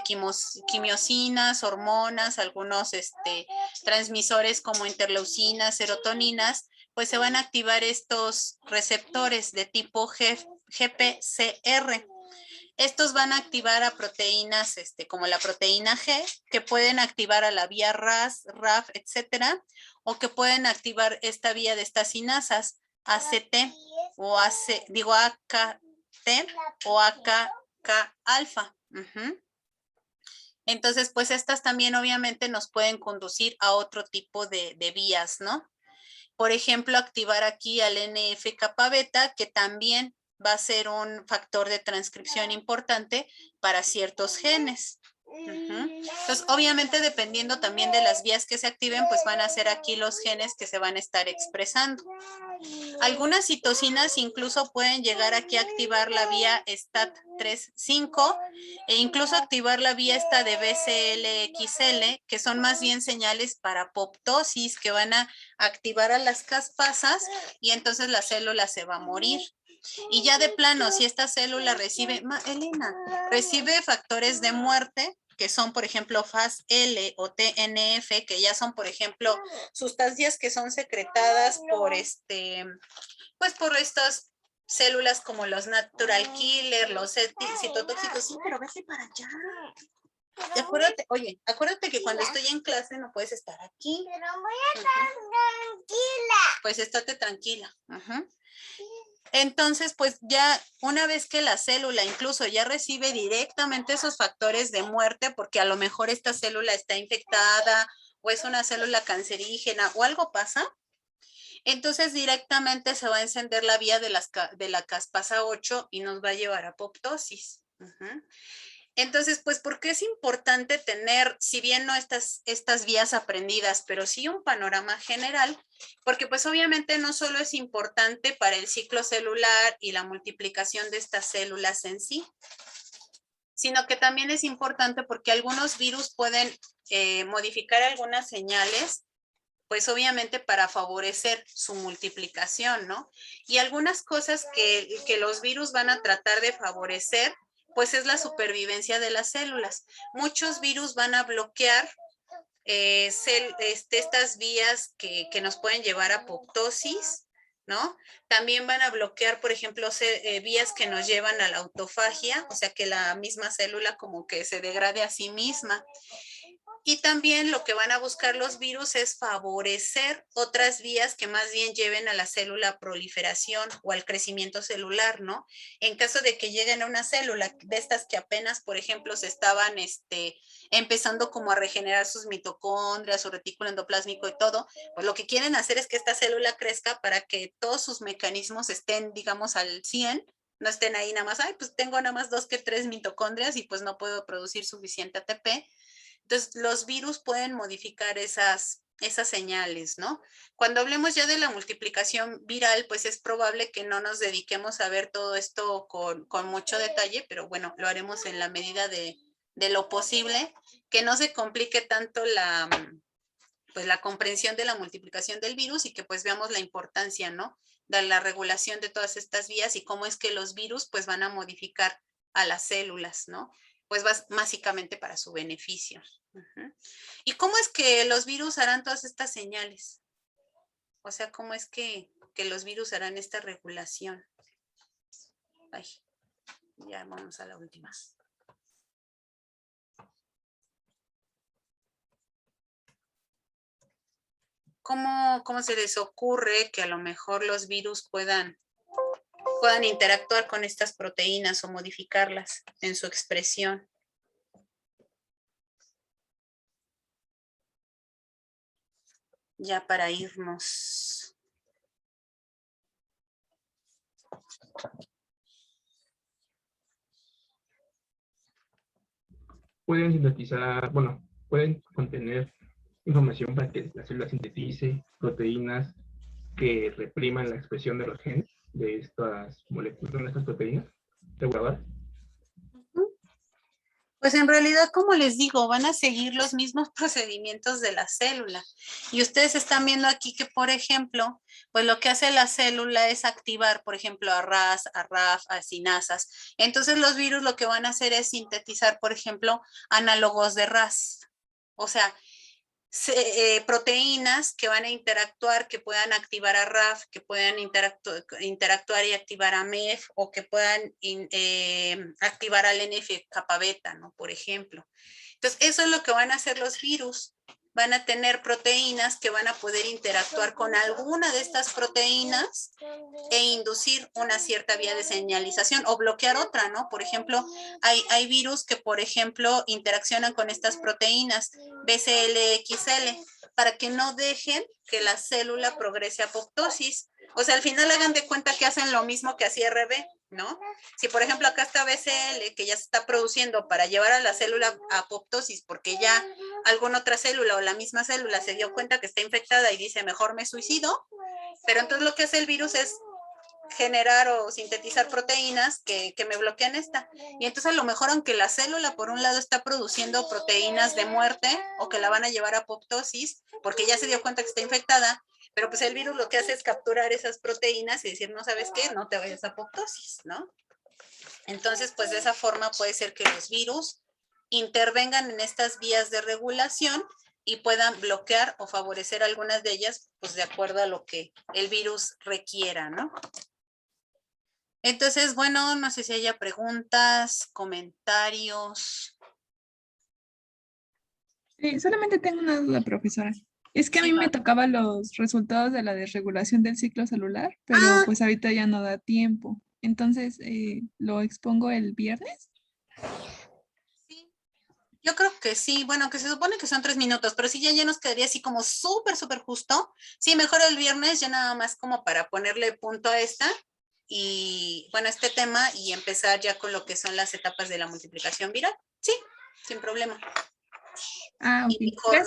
quimiosinas, hormonas, algunos transmisores como interleucinas, serotoninas, pues se van a activar estos receptores de tipo GPCR. Estos van a activar a proteínas como la proteína G, que pueden activar a la vía RAS, RAF, etcétera, o que pueden activar esta vía de estas sinasas, ACT o AKT o AKK alfa. Entonces, pues estas también obviamente nos pueden conducir a otro tipo de vías, ¿no? Por ejemplo, activar aquí al NF-kappa beta, que también va a ser un factor de transcripción importante para ciertos genes. Entonces, obviamente, dependiendo también de las vías que se activen, pues van a ser aquí los genes que se van a estar expresando. Algunas citocinas incluso pueden llegar aquí a activar la vía STAT3-5 e incluso activar la vía esta de BCL-XL, que son más bien señales para apoptosis, que van a activar a las caspasas y entonces la célula se va a morir. Y ya de plano, si esta célula recibe factores de muerte, que son, por ejemplo, FAS-L o TNF, que ya son, por ejemplo, sustancias que son secretadas por pues por estas células como los natural killer, los citotóxicos. Sí, pero vete para allá. Y acuérdate que cuando estoy en clase no puedes estar aquí. Pero voy a estar tranquila. Pues estate tranquila. Entonces, pues ya una vez que la célula incluso ya recibe directamente esos factores de muerte, porque a lo mejor esta célula está infectada o es una célula cancerígena o algo pasa, entonces directamente se va a encender la vía de la caspasa 8 y nos va a llevar a apoptosis. Entonces, pues, ¿por qué es importante tener, si bien no estas vías aprendidas, pero sí un panorama general? Porque pues obviamente no solo es importante para el ciclo celular y la multiplicación de estas células en sí, sino que también es importante porque algunos virus pueden modificar algunas señales, pues obviamente para favorecer su multiplicación, ¿no? Y algunas cosas que los virus van a tratar de favorecer, pues es la supervivencia de las células. Muchos virus van a bloquear estas vías que nos pueden llevar a apoptosis, ¿no? También van a bloquear, por ejemplo, vías que nos llevan a la autofagia, o sea, que la misma célula como que se degrade a sí misma. Y también lo que van a buscar los virus es favorecer otras vías que más bien lleven a la célula a proliferación o al crecimiento celular, ¿no? En caso de que lleguen a una célula de estas que apenas, por ejemplo, se estaban empezando como a regenerar sus mitocondrias, su retículo endoplásmico y todo, pues lo que quieren hacer es que esta célula crezca para que todos sus mecanismos estén, digamos, al 100, no estén ahí nada más, ay, pues tengo nada más 2 que 3 mitocondrias y pues no puedo producir suficiente ATP. Entonces, los virus pueden modificar esas señales, ¿no? Cuando hablemos ya de la multiplicación viral, pues es probable que no nos dediquemos a ver todo esto con mucho detalle, pero bueno, lo haremos en la medida de de lo posible, que no se complique tanto pues la comprensión de la multiplicación del virus y que pues veamos la importancia, ¿no? De la regulación de todas estas vías y cómo es que los virus pues van a modificar a las células, ¿no? Pues básicamente para su beneficio. ¿Y cómo es que los virus harán todas estas señales? O sea, ¿cómo es que los virus harán esta regulación? Ay, ya vamos a la última. ¿Cómo se les ocurre que a lo mejor los virus puedan interactuar con estas proteínas o modificarlas en su expresión? Ya para irnos. Pueden sintetizar, bueno, pueden contener información para que la célula sintetice proteínas que repriman la expresión de los genes de estas moléculas, de estas proteínas reguladoras. Pues en realidad, como les digo, van a seguir los mismos procedimientos de la célula. Y ustedes están viendo aquí que, por ejemplo, pues lo que hace la célula es activar, por ejemplo, a RAS, a RAF, a sinasas. Entonces los virus lo que van a hacer es sintetizar, por ejemplo, análogos de RAS. O sea, proteínas que van a interactuar, que puedan activar a RAF, que puedan interactuar y activar a MEF o que puedan activar al NF kappa beta, ¿no? Por ejemplo. Entonces, eso es lo que van a hacer los virus. Van a tener proteínas que van a poder interactuar con alguna de estas proteínas e inducir una cierta vía de señalización o bloquear otra, ¿no? Por ejemplo, hay virus que, por ejemplo, interaccionan con estas proteínas BCL-XL para que no dejen que la célula progrese a apoptosis. O sea, al final hagan de cuenta que hacen lo mismo que hacía RB, ¿no? Si, por ejemplo, acá está BCL, que ya se está produciendo para llevar a la célula a apoptosis porque ya alguna otra célula o la misma célula se dio cuenta que está infectada y dice, mejor me suicido, pero entonces lo que hace el virus es generar o sintetizar proteínas que me bloquean esta. Y entonces a lo mejor aunque la célula por un lado está produciendo proteínas de muerte o que la van a llevar a apoptosis porque ya se dio cuenta que está infectada, pero pues el virus lo que hace es capturar esas proteínas y decir, no sabes qué, no te vayas a apoptosis, ¿no? Entonces, pues de esa forma puede ser que los virus intervengan en estas vías de regulación y puedan bloquear o favorecer algunas de ellas, pues de acuerdo a lo que el virus requiera, ¿no? Entonces, bueno, no sé si haya preguntas, comentarios. Solamente tengo una duda, profesora. Es que a Sí, mí me va. tocaban los resultados de la desregulación del ciclo celular, pero pues ahorita ya no da tiempo. Entonces, ¿lo expongo el viernes? Sí, yo creo que sí. Bueno, que se supone que son 3 minutos, pero sí ya nos quedaría así como súper justo. Sí, mejor el viernes ya nada más como para ponerle punto a esta y, bueno, este tema y empezar ya con lo que son las etapas de la multiplicación viral. Sí, sin problema. Ah, Y ok. mejor, ¿no?